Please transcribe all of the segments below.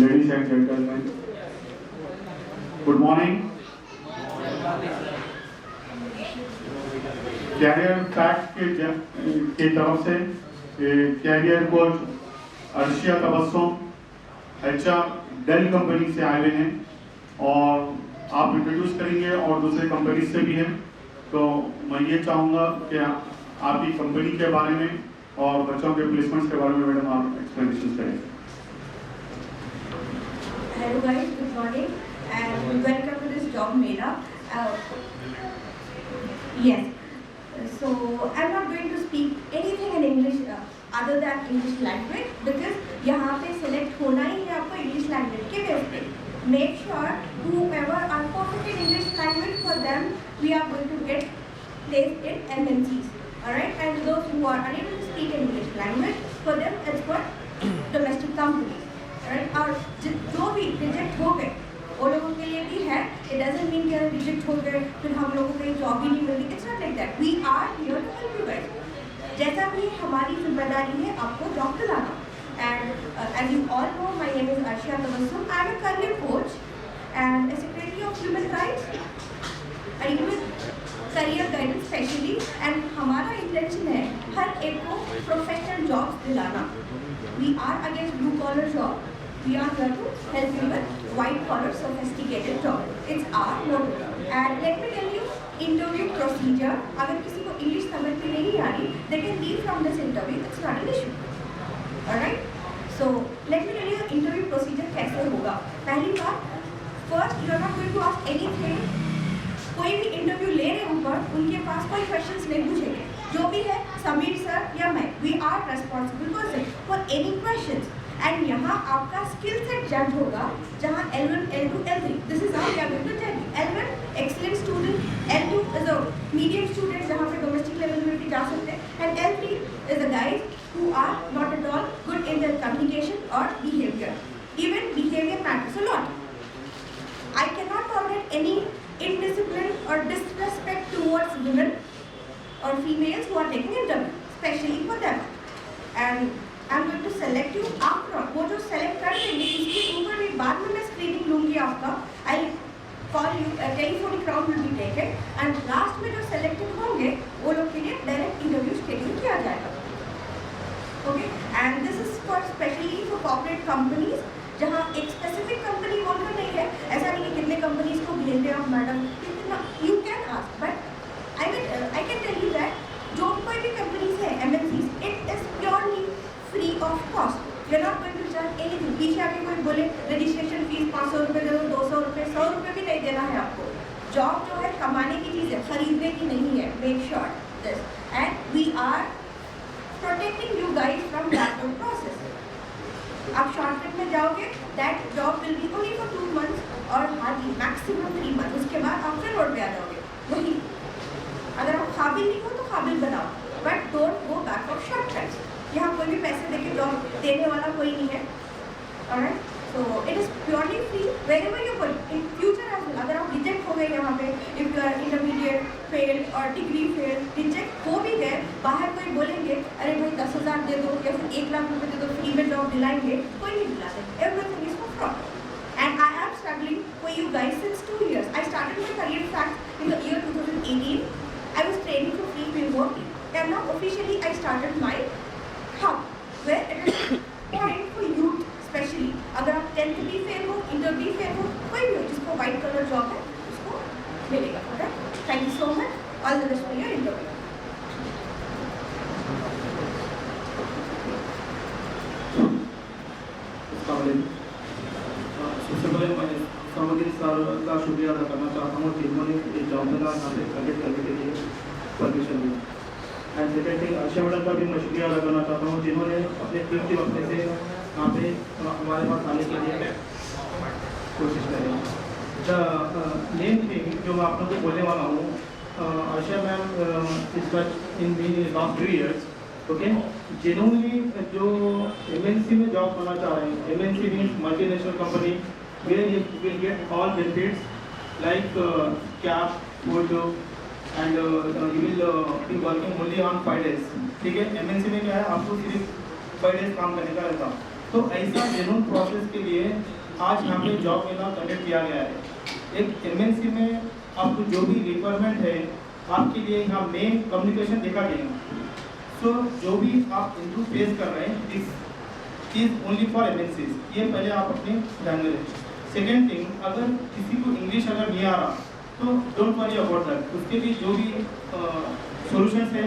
Ladies and gentlemen, good morning. Career fact के तरफ से career coach Arshiya Tabassum HR Dell company से आए हुए हैं और आप इंट्रोड्यूस करेंगे और दूसरे कंपनी से भी हैं, तो मैं ये चाहूँगा कि आपकी कंपनी के बारे में और बच्चों के प्लेसमेंट्स के बारे में मैडम आप एक्सप्लेनेशन करें। Hello guys, good morning and welcome to this job mela. Yes, so I'm not going to speak anything in English other than English language because यहाँ पे select होना ही है आपको English language के बेस पे. Make sure whoever are perfect in English language, for them we are going to get placed in MNCs. Alright, and those who are unable to speak English language, for them it's for domestic companies. Alright, और जो भी reject हो गए वो लोगों के लिए भी है. It doesn't mean कि रिजेक्ट हो गए फिर हम लोगों को जॉब ही नहीं मिलती. It's not like that. We are here to help you guys. जैसा भी हमारी जिम्मेदारी है आपको जॉब दिलाना. And as you all know, my name is Arshia Tabassum. I am a career coach and a secretary of human rights, a human career guidance specialist. And हमारा intention है हर एक को प्रोफेशनल जॉब दिलाना. We are against blue collar job. We are here to help you with white collar sophisticated job. It's our motto. And let me tell you interview procedure. अगर किसी को English समझ में नहीं आ रही, they can leave from this interview. It's not an issue. Alright? So let me tell you interview procedure कैसे होगा. पहली बात, first you are not going to ask anything. कोई भी इंटरव्यू ले रहे ऊपर उनके पास कोई क्वेश्चंस नहीं पूछेंगे. जो भी है समीर सर या मैं, we are responsible person for any questions. And यहाँ आपका स्किल सेट जज होगा जहाँ L1, L2, L3. This is how we are going to judge. L1 excellent student, L2 is a medium student जहाँ पे domestic level में भी जा सकते हैं, and L3 is the guys who are not at all good in their communication or behavior. Even behavior matters a lot. I cannot tolerate any indiscipline or disrespect towards women or females who are taking interview, especially for them. And I'm going to select you after all. वो जो select कर देंगे उसके ऊपर भी बाद में मैं screening लूँगी आपका. I'll call you, telephonic round will be taken, and last में जो selected होंगे वो लोग के लिए direct interview schedule किया जाएगा. Okay, and this is for specially for corporate companies जहाँ एक specific company बोलकर नहीं है. ऐसा नहीं कि कितने companies को भेज दें आप madam. You can ask, but I can tell you that जो कोई भी companies है MNCs, it is purely free of cost. You are not going to charge anything. पीछे आके कोई बोले रजिस्ट्रेशन फीस 500 रुपये दे दो, 200 रुपये, 100 रुपये भी नहीं देना है आपको. जॉब जो है कमाने की चीज़ है, खरीदने की नहीं है. Make sure this. And we are protecting you guys from that process. आप शॉर्टकट में जाओगे, that job will be only for 2 months और hardly maximum 3 months. उसके बाद आप फिर रोड पे आ जाओगे. वही अगर आप काबिल नहीं हो तो काबिल बनाओ, but don't go back of shortcuts. यहाँ कोई भी पैसे देके जॉब देने वाला कोई नहीं है. Alright? So it is purely free wherever you go in future as well. अगर आप रिजेक्ट हो गए यहाँ पे, if you are intermediate failed और डिग्री failed, रिजेक्ट हो भी गए, बाहर कोई बोलेंगे अरे भाई 10,000 दे दो या फिर 1 लाख रुपए दे दो, फ्री में जॉब दिलाएंगे, कोई नहीं दिलाते. Everything is for fraud. And I am struggling for you guys since 2 years. I started my career fact in the year 2018. I was training for free before, and now officially I started my hub where it is point for youth especially. अगर आप 10th भी fail हो, inter भी fail हो, कोई भी हो जिसको व्हाइट कलर जॉब है उसको मिलेगा. Okay, thank you so much. All the best for your interview. सबसे पहले मैं सामग्री सर का शुक्रिया अदा करना चाहता हूँ जिन्होंने इस जॉब मेला यहाँ पे कंडक्ट करने के लिए परमिशन दी. And second thing Arshiya madam का भी मैं शुक्रिया अदा करना चाहता हूँ जिन्होंने अपने कीमती वक्त से यहाँ पे हमारे पास आने के लिए कोशिश करें. द मेन थिंग जो मैं आप लोगों को बोलने वाला हूँ, अर्शिया मैम इस वक्त इन लास्ट 3 years ओके, जिन्होंने जो MNC में जॉब करना चाह रहे हैं, MNC means multinational company, where you will get all benefits like cap, food, and you will be working only on 5 days. ठीक है, MNC में क्या है, आपको सिर्फ 5 डेज काम करने का रहता। तो ऐसा जेन्युइन प्रोसेस के लिए आज यहाँ पे जॉब मेला कंडक्ट किया गया है। एक MNC में आपको जो भी रिक्वायरमेंट है आपके लिए यहाँ मेन कम्युनिकेशन देखा गया। सो जो भी आप इंटरव्यू फेस कर रहे हैं this is only for MNCs, ये पहले आप अपने ध्यान में रखें। सेकेंड थिंग, अगर किसी को इंग्लिश अगर नहीं आ रहा तो डोंट वरी अबाउट दैट, उसके लिए जो भी सॉल्यूशंस है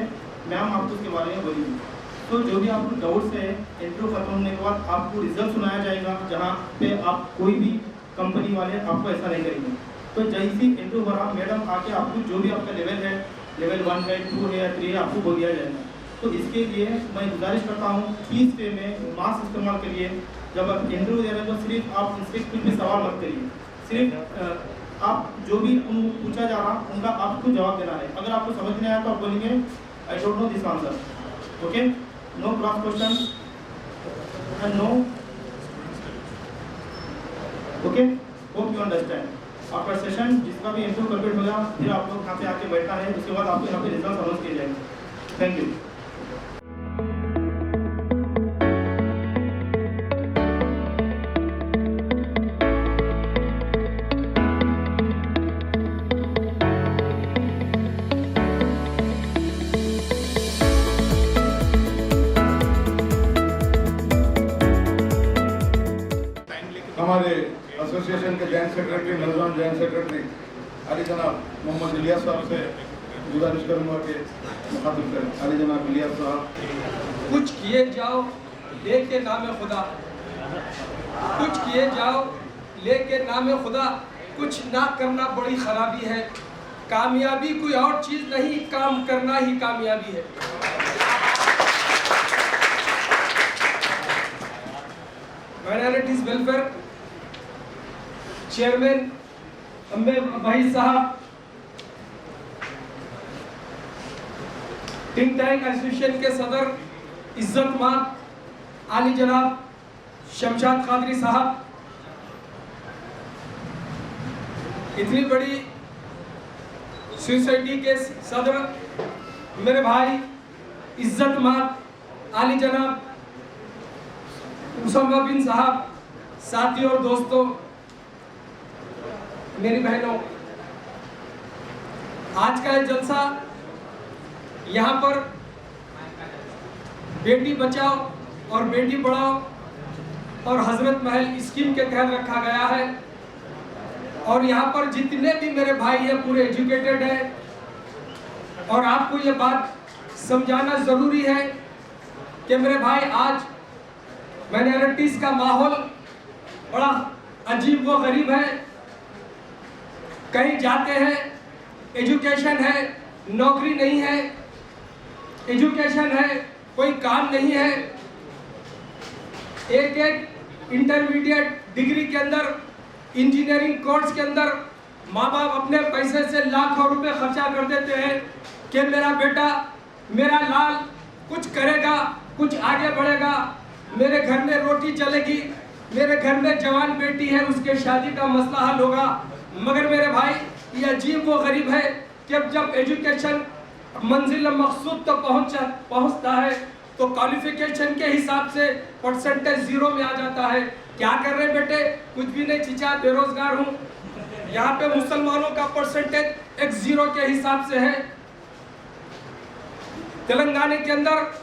मैम आपको उसके बारे में बोलेंगे। तो जो भी आपको डाउट्स है इंटरव्यू खत्म होने के बाद आपको रिजल्ट सुनाया जाएगा, जहाँ पे आप कोई भी कंपनी वाले आपको ऐसा नहीं करेंगे। तो जैसे इंटरव्यू हो रहा मैडम आके आपको जो भी आपका लेवल है, लेवल 1 है, 2 है या 3 है, आपको बोल दिया जाएगा। तो इसके लिए मैं गुजारिश करता हूँ फीस पे में मास्क इस्तेमाल करिए। जब आप इंटरव्यू दे रहे हैं तो सिर्फ आप उनसे कुछ भी सवाल मत करिए, सिर्फ आप जो भी उनको पूछा जा रहा उनका आपको जवाब देना है। अगर आपको समझ नहीं आया तो आप बोलेंगे I don't know this answer, okay, no cross question and no, okay, hope you understand. After session जिसका भी इंटरव्यू कंप्लीट होगा फिर आप लोग यहाँ पे आके बैठना है, उसके बाद आपको यहाँ पे रिजल्ट अनाउंस किए जाएंगे। Thank you. हमारे एसोसिएशन के जॉइंट सेक्रेटरी, नौजवान जॉइंट सेक्रेटरी अली जनाब मोहम्मद इलियास साहब से गुजारिश करूंगा कि मुखातिब करें। अली जनाब इलियास साहब। कुछ किए जाओ लेके नाम खुदा, कुछ किए जाओ लेके नाम खुदा, कुछ ना करना बड़ी खराबी है। कामयाबी कोई और चीज़ नहीं, काम करना ही कामयाबी है। माइनॉरिटीज वेलफेयर चेयरमैन अम्बे भाई साहब, थिंक टैंक एसोसिएशन के सदर इज्जतमान आली जनाब शमशाद कादरी साहब, इतनी बड़ी सोसाइटी के सदर मेरे भाई इज्जतमान आली जनाब उसामा बिन साहब, साथियों और दोस्तों, मेरी बहनों, आज का ये जलसा यहाँ पर बेटी बचाओ और बेटी पढ़ाओ और हजरत महल स्कीम के तहत रखा गया है। और यहाँ पर जितने भी मेरे भाई हैं पूरे एजुकेटेड हैं। और आपको ये बात समझाना ज़रूरी है कि मेरे भाई आज माइनॉरिटीज़ का माहौल बड़ा अजीब व गरीब है। कहीं जाते हैं, एजुकेशन है, नौकरी नहीं है, एजुकेशन है, कोई काम नहीं है। एक इंटरमीडिएट डिग्री के अंदर, इंजीनियरिंग कोर्स के अंदर माँ बाप अपने पैसे से लाखों रुपए खर्चा कर देते हैं कि मेरा बेटा, मेरा लाल कुछ करेगा, कुछ आगे बढ़ेगा, मेरे घर में रोटी चलेगी, मेरे घर में जवान बेटी है, उसके शादी का मसला हल होगा। मगर मेरे भाई ये अजीब वो गरीब है कि जब एजुकेशन मंजिल मकसूद तक पहुंचता है तो क्वालिफिकेशन के हिसाब से परसेंटेज 0 में आ जाता है। क्या कर रहे बेटे? कुछ भी नहीं चीचा, बेरोजगार हूँ। यहाँ पे मुसलमानों का परसेंटेज एक 0 के हिसाब से है। तेलंगाना के अंदर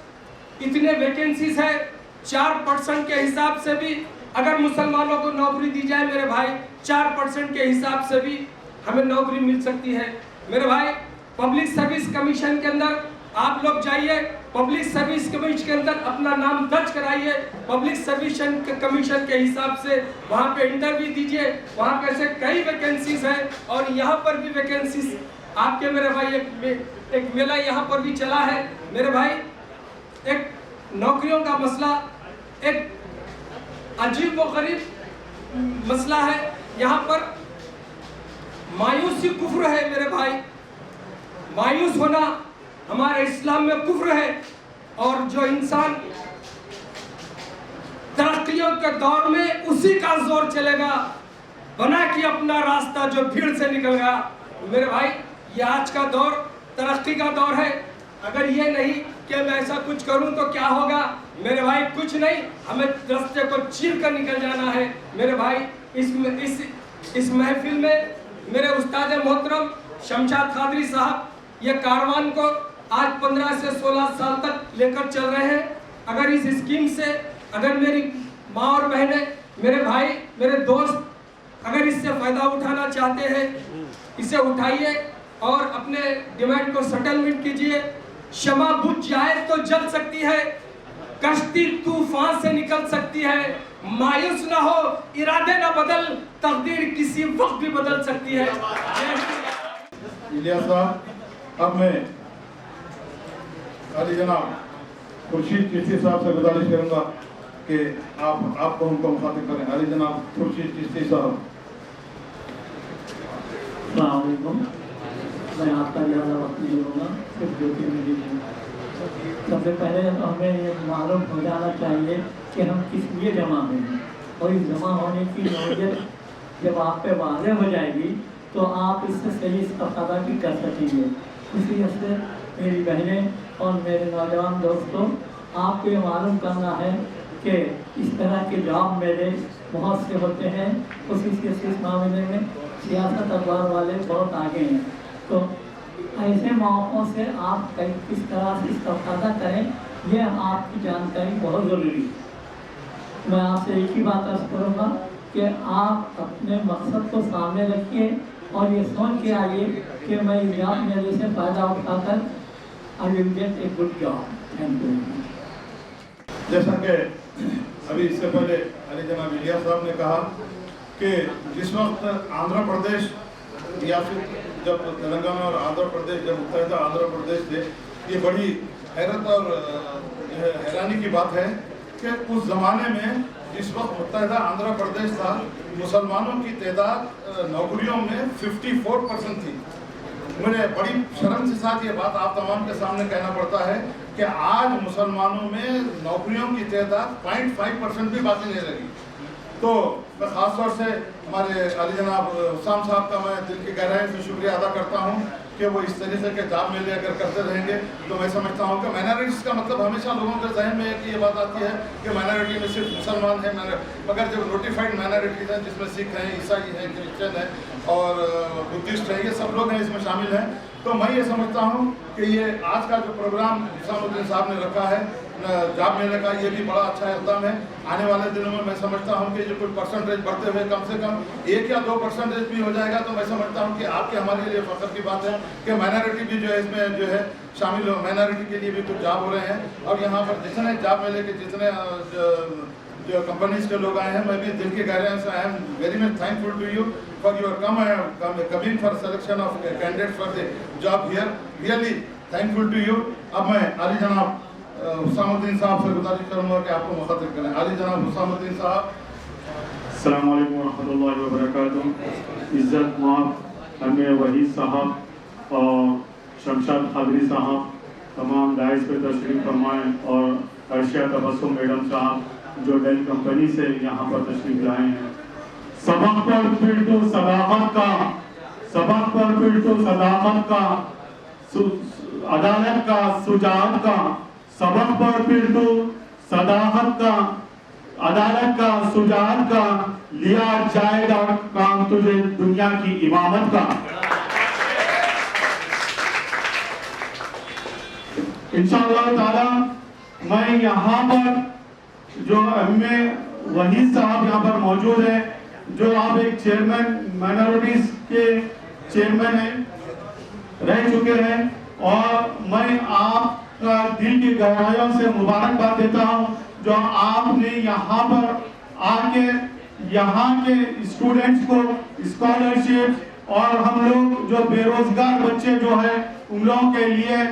इतने वैकेंसीज है, 4% के हिसाब से भी अगर मुसलमानों को नौकरी दी जाए मेरे भाई, 4% के हिसाब से भी हमें नौकरी मिल सकती है। मेरे भाई पब्लिक सर्विस कमीशन के अंदर आप लोग जाइए, पब्लिक सर्विस कमीशन के अंदर अपना नाम दर्ज कराइए, पब्लिक सर्विस कमीशन के हिसाब से वहाँ पे इंटरव्यू दीजिए। वहाँ पे ऐसे कई वैकेंसीज हैं और यहाँ पर भी वैकेंसीज आपके मेरे भाई एक मेला यहाँ पर भी चला है। मेरे भाई एक नौकरियों का मसला एक अजीब व गरीब मसला है। यहाँ पर मायूसी कुफ्र है मेरे भाई, मायूस होना हमारे इस्लाम में कुफ्र है। और जो इंसान तरक्कियों के दौर में उसी का जोर चलेगा, बना कि अपना रास्ता जो भीड़ से निकल गया। मेरे भाई, ये आज का दौर तरक्की का दौर है। अगर ये नहीं कि मैं ऐसा कुछ करूं तो क्या होगा मेरे भाई, कुछ नहीं, हमें रास्ते को चीर कर निकल जाना है मेरे भाई। इस महफिल में मेरे उस्ताद मोहतरम शमशाद कादरी साहब ये कारवान को आज 15 से 16 साल तक लेकर चल रहे हैं। अगर इस स्कीम से अगर मेरी माँ और बहनें, मेरे भाई, मेरे दोस्त अगर इससे फायदा उठाना चाहते हैं, इसे उठाइए और अपने डिमांड को सेटलमेंट कीजिए। शमा बुझ जाए तो जल सकती है, कश्ती तूफान से निकल सकती है, मायूस ना हो, इरादे ना बदल, तकदीर किसी वक्त भी बदल सकती है। इलियास साहब, अब मैं अली जनाब खुर्शीद चिश्ती साहब से गुजारिश करूंगा कि आपको हमको मुखातिब करें। अली जनाब खुर्शीद चिश्ती साहब। अस्सलामुअलैकुम। मैं आपका ज़्यादा वक्त नहीं लूँगा, सिर्फ 2-3 मिनट। सबसे पहले तो हमें ये मालूम हो जाना चाहिए कि हम किस लिए जमा हुए हैं, और इस जमा होने की नौयत जब आप पे वाज़ेह हो जाएगी तो आप इससे सही इस्तेफादा भी कर सकेंगे। इसी वजह से मेरी बहनें और मेरे नौजवान दोस्तों, आपको ये मालूम करना है कि इस तरह के जॉब मेले बहुत से होते हैं। इस मामले में सियासत अखबार वाले बहुत आगे हैं, तो ऐसे मौक़ों से आप किस तरह से इस्तेफादा करें, यह आपकी जानकारी बहुत ज़रूरी है। मैं आपसे एक ही बात अर्ज़ करूँगा कि आप अपने मकसद को सामने रखिए और ये सोच के आइए कि मैं इस जॉब मेले से फ़ायदा उठाकर I will get a good job. Thank you. जैसा कि अभी इससे पहले अली जनाब इलियास साहब ने कहा कि जिस वक्त आंध्र प्रदेश या फिर जब तेलंगाना और आंध्र प्रदेश जब मुत्तहिदा आंध्र प्रदेश थे, ये बड़ी हैरत और हैरानी की बात है कि उस ज़माने में जिस वक्त मुत्तहिदा आंध्र प्रदेश था, मुसलमानों की तादाद नौकरियों में 54% थी। मुझे बड़ी शर्म के साथ ये बात आप तमाम के सामने कहना पड़ता है कि आज मुसलमानों में नौकरियों की तादाद 0.5% भी बाकी नहीं रही। तो मैं ख़ास तौर से हमारे अली जनाब हुस्साम साहब का मैं दिल की गहराई से शुक्रिया अदा करता हूँ कि वो इस तरीके के जॉब मेले अगर करते रहेंगे तो मैं समझता हूँ कि माइनॉरिटीज़ का मतलब हमेशा लोगों के जहन में एक ये बात आती है कि माइनॉरिटी में सिर्फ मुसलमान है, मगर जो नोटिफाइड माइनॉरिटीज़ हैं जिसमें सिख हैं, ईसाई हैं, क्रिश्चियन हैं और बुद्धिस्ट हैं, ये सब लोग हैं इसमें शामिल हैं। तो मैं ये समझता हूँ कि ये आज का जो प्रोग्राम हुस्सामुद्दीन साहब ने रखा है जॉब मेले का, ये भी बड़ा अच्छा इक़दाम है। आने वाले दिनों में मैं समझता हूँ कि जो कुछ परसेंटेज बढ़ते हुए कम से कम 1 या 2% भी हो जाएगा तो मैं समझता हूँ कि आपके हमारे लिए फ़ख्र की बात है कि माइनॉरिटी भी जो है इसमें जो है शामिल हो, माइनॉरिटी के लिए भी कुछ जॉब हो रहे हैं। और यहाँ पर जितने जॉब मेले के जितने जो कंपनीज के लोग आए हैं, मैं भी दिल की गहराई से I am very much thankful to you for your coming for selection of candidate for the job here, really thankful to you. अब मैं अली जनाब हुस्सामुद्दीन साहब से गुजारिश करूँगा कि आपको मुखातिब करें। अली जनाब हुस्सामुद्दीन साहब। अस्सलामु अलैकुम वरहमतुल्लाहि वबरकातुहू। इज़्ज़त माफ़ अमीर वहीद साहब और शमशाद कादरी साहब तमाम दाइस पे तशरीफ़ फरमाएँ और अर्शिया तबस्सुम मैडम साहब जो डेल कंपनी से यहाँ पर तशरीफ़ लाए हैं। सबक पर फिर तो सदाकत का, सबक पर फिर तो सदाकत का, अदालत का, सुजात का, सबक पर फिर तो सदाकत का, अदालत का, सुजात का, लिया जाएगा काम तुझे दुनिया की इमामत का। इंशाअल्लाह ताला मैं यहाँ पर जो एमए वहीद साहब यहाँ पर मौजूद है, जो आप एक चेयरमैन माइनॉरिटीज के चेयरमैन हैं, रह चुके हैं, और मैं आपका दिल की गहराइयों से मुबारकबाद देता हूँ जो आपने यहाँ पर आके यहाँ के स्टूडेंट्स को स्कॉलरशिप और हम लोग जो बेरोजगार बच्चे जो है उन लोगों के लिए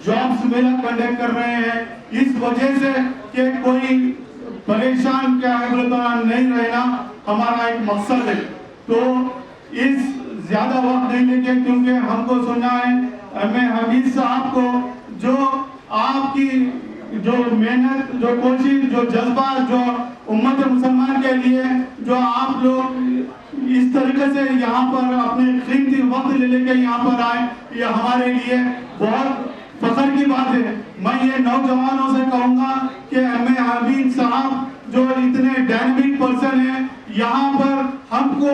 जॉब्स मेला कंडक्ट कर रहे हैं, इस वजह से कि कोई परेशान क्या है नहीं रहना हमारा एक मकसद है। तो इस ज्यादा वक्त नहीं लेके, क्योंकि हमको सुनना है मैं हमीद साहब को जो आपकी जो मेहनत, जो कोशिश, जो जज्बा, जो उम्मत मुसलमान के लिए जो आप लोग इस तरीके से यहाँ पर अपने कीमती वक्त ले लेके यहाँ पर आए, ये हमारे लिए बहुत फख्र की बात है। मैं ये नौजवानों से कहूँगा कि एम.ए. हबीब साहब जो इतने डायनामिक पर्सन है, यहाँ पर हमको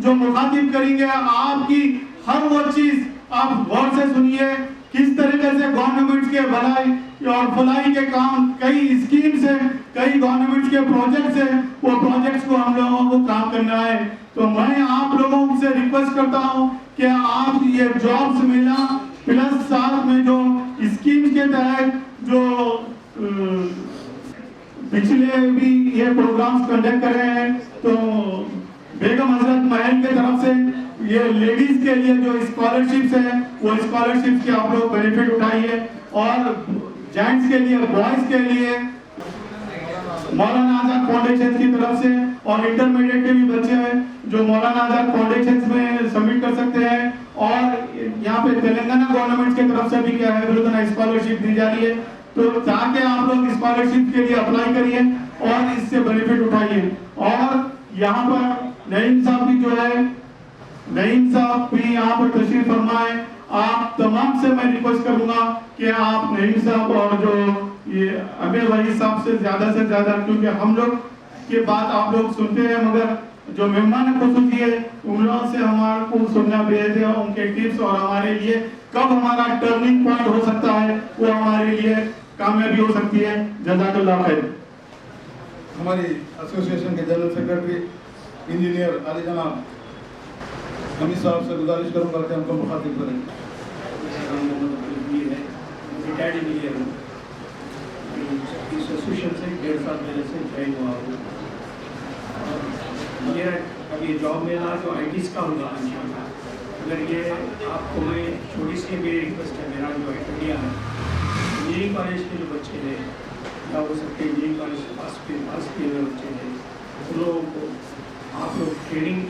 जो मुखातिब करेंगे, आपकी हर वो चीज आप गौर से सुनिए, किस तरीके से गवर्नमेंट के भलाई और भलाई के काम, कई स्कीम से, कई गवर्नमेंट के प्रोजेक्ट से, वो प्रोजेक्ट्स को हम लोगों को काम करना है। तो मैं आप लोगों से रिक्वेस्ट करता हूँ कि आप ये जॉब्स मिला प्लस साथ में जो स्कीम के तहत जो पिछले भी ये प्रोग्राम्स कंडक्ट कर रहे हैं, तो बेगम हजरत महल के तरफ से ये लेडीज के लिए जो स्कॉलरशिप्स है, वो स्कॉलरशिप के आप लोग बेनिफिट उठाइए, और जेंट्स के लिए, बॉयज के लिए मौलाना आजाद फाउंडेशन की तरफ से, और इंटरमीडिएट के भी बच्चे हैं जो मौलाना आजाद फाउंडेशन में सबमिट कर सकते हैं, और यहाँ पे तेलंगाना गवर्नमेंट की तरफ से भी क्या है स्कॉलरशिप दी जा रही है। तो ताकि आप लोग स्कॉलरशिप के लिए अप्लाई करिए और इससे बेनिफिट उठाइए। और यहाँ पर नईम साहब भी जो है, नईम साहब भी यहाँ पर तशरीफ फरमाए। आप तमाम से मैं रिक्वेस्ट करूंगा कि आप नईम साहब और जो ये अमीर वही साहब से ज्यादा, क्योंकि हम लोग की बात आप लोग सुनते हैं, मगर जो मेहमान खुसूसी है उन लोगों से हमारे को सुनना बेहद है, उनके टिप्स और हमारे लिए कब हमारा टर्निंग पॉइंट हो सकता है, वो हमारे लिए कामयाबी हो सकती है। जज़ाकल्लाह खैर। हमारी एसोसिएशन के जनरल सेक्रेटरी इंजीनियर आली जनाब हमीद साहब से गुजारिश करूंगा कि हमको मुखातिब करें। रिटायर्ड इंजीनियर हूँ, इस एसोसिएशन से 1.5 साल पहले से ज्वाइन हुआ हूँ। मेरा अभी जॉब मेरा जो ITs का होगा, अगर ये आपको मैं छोटी सी मेरी रिक्वेस्ट है, मेरा जो आइडिया है, इंजीनियरिंग कॉलेज के जो बच्चे हैं या हो सकते हैं इंजीनियरिंग कॉलेज पास किए हुए बच्चे हैं, उन लोगों को आप लोग ट्रेनिंग,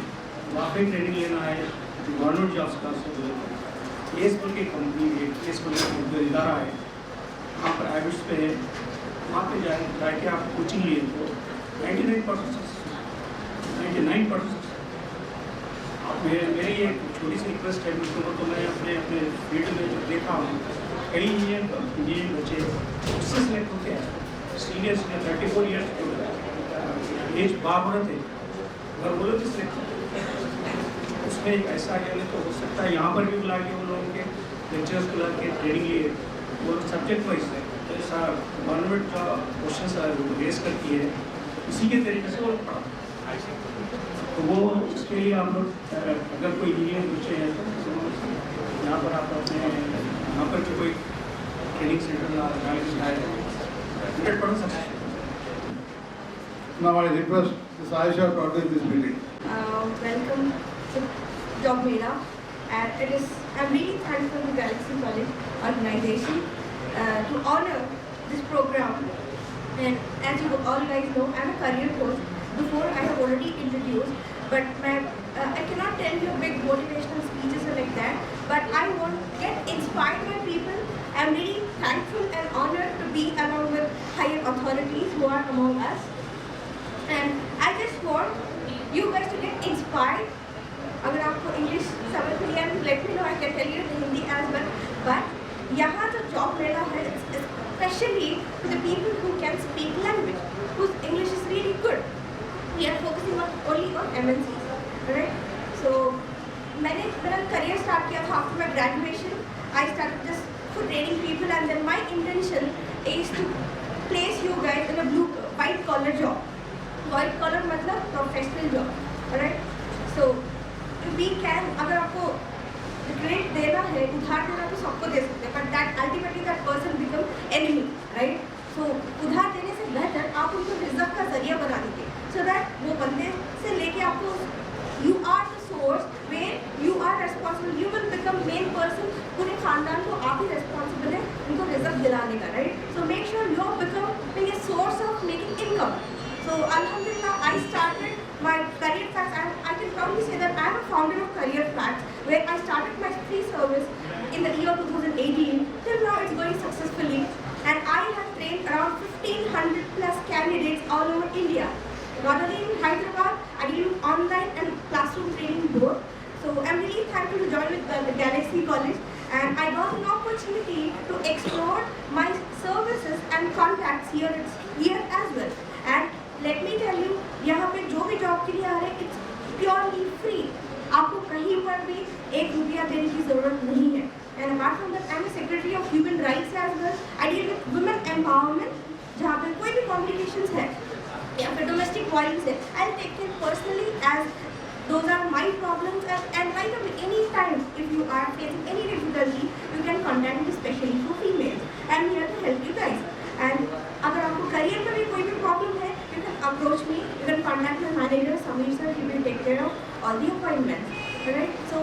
वाकई ट्रेनिंग लेना है गवर्नमेंट जॉब्स का। केस बोल के कंपनी है, केस बोल के जो इदारा है, वहाँ पर एबिट्स पे है, वहाँ पे जाके आप कोचिंग लिए तो 99% आप मेरी ये छोटी सी रिक्वेस्ट है दोस्तों, तो मैं अपने फील्ड में जो देखा हूँ, कई इंजीनियरिंग बच्चे उससे सिलेक्ट होते हैं, सीनियर्स में 34 ईयर्स एज 12 थे, और वो लोग सिलेक्ट होते हैं। उसमें ऐसा आगे तो हो सकता है यहाँ पर भी बुला के उन लोगों के लेक्चर्स बुला के ट्रेनिंग लिए, वो सब्जेक्ट वाइज है, ऐसा गवर्नमेंट का क्वेश्चन रेस करती है, इसी के तरीके से वो पढ़ा। तो वो उसके लिए आप लोग अगर कोई इंजीनियर बच्चे हैं तो यहाँ पर आप अपने यहाँ पर जो कोई ट्रेनिंग सेंटर पढ़ सकते हैं। Now I request Ms. Aisha to address this meeting. Welcome to Job Mela, and I'm really thankful to Galaxy College organization to honor this program. And as you all guys know, I'm a career coach. Before I have already introduced, but I cannot tell you big motivational speeches or like that. But I want to get inspired by people. I'm really thankful and honored to be along with higher authorities who are among us. And I just want you guys to get inspired. अगर आपको English समझ नहीं है, let me know, I can tell you in Hindi as well. But यहाँ जो job मेला है, especially to the people who can speak language, whose English is really good. We are focusing only on MNCs, right? So मैंने मेरा career start किया था after my graduation. I started just for training people, and then my intention is to place you guys in a white collar job. White collar मतलब professional job, right? So we can, अगर आपको credit देना है, उधार देना तो सबको दे सकते हैं, but that ultimately that person become enemy, right? So उधार देने से बेहतर आप उनको रिजर्व का जरिया बना दीजिए, so that वो बंदे से लेके आपको you are the source where you are responsible, you will become main person, पूरे खानदान को आप ही responsible है उनको रिजर्व दिलाने का, right? So make sure you are becoming a source of making income. So Alhamdulillah, I started my career facts. I can proudly say that I am a founder of Career Facts, where I started my free service in the year 2018. Till now, it's going successfully, and I have trained around 1,500 plus candidates all over India. Not only in Hyderabad, I do online and classroom the Galaxy College, and I got an opportunity to explore my services and contacts here as well. And let me tell you, यहाँ पे जो भी job के लिए आ रहे हैं, it's purely free. आपको कहीं पर भी ₹1 देने की जरूरत नहीं है. And apart from that, I'm a secretary of human rights as well. I deal with women empowerment. जहाँ पे कोई भी complications है या फिर domestic violence है, I'll take care personally as those are my problems. And right away, any time if you are facing any difficulty, you can contact me, especially for females. I'm here to help you guys. And अगर आपको career में भी कोई भी problem है, you can approach me. You can contact my manager, Samir sir. He will take care of all the appointments. Right? So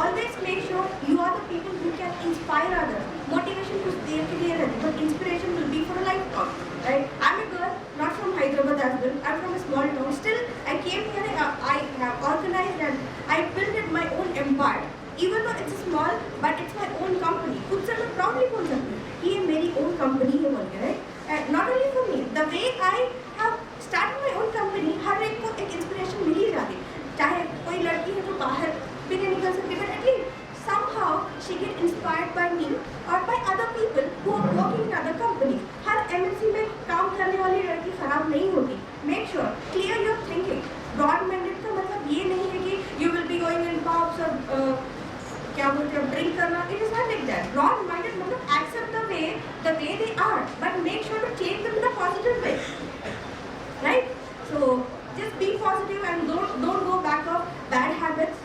always make sure you are the people who can inspire others. Motivation कुछ देर के लिए रहती है, but inspiration will be for a lifetime. Right? I'm a girl, not from Hyderabad as well. I'm from a small town. Still, I came here. I have organized and I built my own empire. Even though it's small, but it's my own company. खुद से मैं proudly बोल सकती हूँ कि ये मेरी own company है बोल के, right? And not only for me, the way I have started my own company, हर एक को एक inspiration मिल ही जाती है. चाहे कोई लड़की है जो बाहर भी नहीं निकल सकती, but at least somehow she get inspired by me or by other people who are working in other companies. Her MNC में काम करने वाली लड़की खराब नहीं होती. Make sure clear your thinking. Broad minded का मतलब ये नहीं है कि you will be going in pubs or क्या बोलते हैं ड्रिंक करना. It is not like that. Broad minded मतलब accept the way they are, but make sure to change them in a positive way. Right? So just be positive and don't go back of bad habits,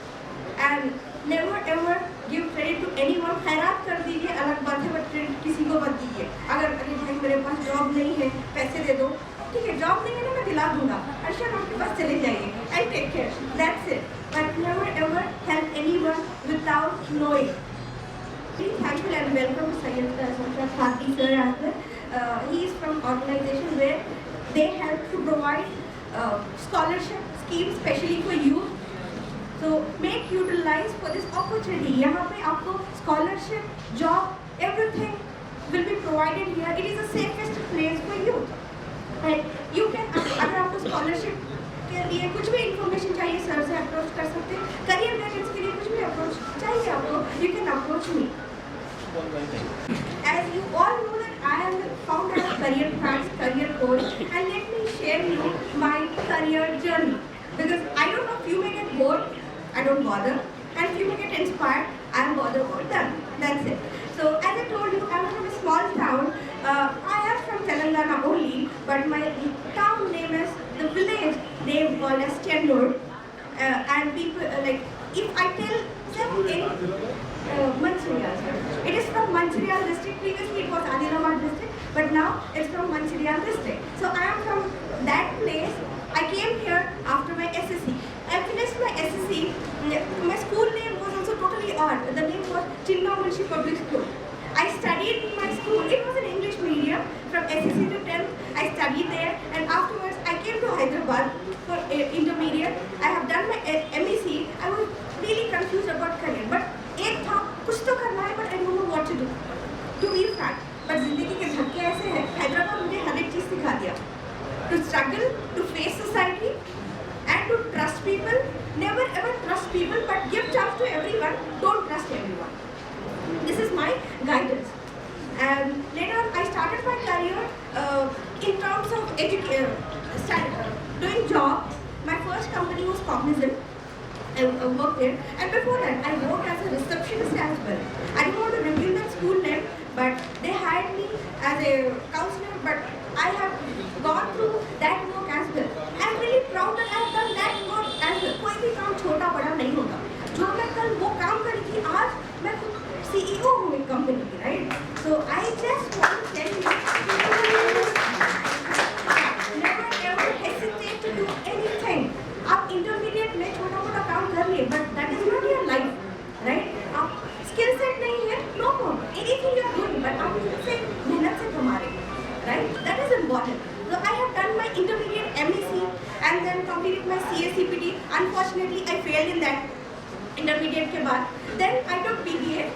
and never ever give credit to anyone. खैरात कर दीजिए, अलग बात है, but credit किसी को मत दीजिए. अगर अरे भाई मेरे पास जॉब नहीं है, पैसे दे दो, ठीक है, जॉब नहीं है ना, मैं दिला दूंगा, अर्शद आपके पास चले जाइए, I take care, that's it. But never ever help anyone without knowing. Please thankful and welcome Sayyid Samshad Khati sir as well. He is from organization where they help to provide scholarship schemes especially for youth. So make utilize for this opportunity. यहाँ पे आपको scholarship, job, everything will be provided here. It is the safest place for youth. And you can अगर आपको scholarship के लिए कुछ भी information चाहिए सर से approach कर सकते हैं. Career guidance के लिए कुछ भी approach चाहिए आपको, you can approach me. As you all know that I am the founder of Career Tracks, Career Coach, and let me share you my career journey. Because I don't know, few may get bored, I don't bother, and few may get inspired, I am bothered about them. That's it. So as I told you, I am from a small town. I am from Telangana only, but my town name is the village name called as Chendur. And people like if I tell them any Mancherial, sir. It is from Mancherial district. Previously it was Adilabad district, but now it's from Mancherial district. So I am from that place. I came here after my SSC. I finished my SSC. My school name was also totally odd. The name was Chinna Munshi Public School. I studied in my school. It was an English medium from SSC to 10th. I studied there, and afterwards I came to Hyderabad for intermediate. I have done my MEC. I was really confused about career, but एक था कुछ तो करना है, but I don't know what to do. To be frank, but जिंदगी के धक्के ऐसे हैं. हैदराबाद मुझे हर एक चीज सिखा दिया. To struggle, to face society, and to trust people. Never ever trust people, but give chance to everyone. Don't trust everyone. This is my guidance. And later on, I started my career in terms of doing job. My first company was Cognizant. I worked there, and before that I worked as a receptionist as well. I don't want to reveal that school name, but they hired me as a counselor, but I have gone through that work as well. I'm really proud that I have done that work as well. कोई भी काम छोटा बड़ा नहीं होता. जो मैं कल वो काम करी थी, आज मैं CEO हूँ एक कंपनी की, right? So I just want to tell you, never ever hesitate to do anything. आप इंटरमीडिएट में छोटा मोटा काम कर लिए, but that is not your life, right? आप स्किल सेट नहीं है, no problem, anything you are doing, but आप से मेहनत से कमा रहे हैं, right? That is important. So I have done my intermediate MEC and then completed my CACPT. Unfortunately, I failed in that intermediate के बाद. Then I took BBA.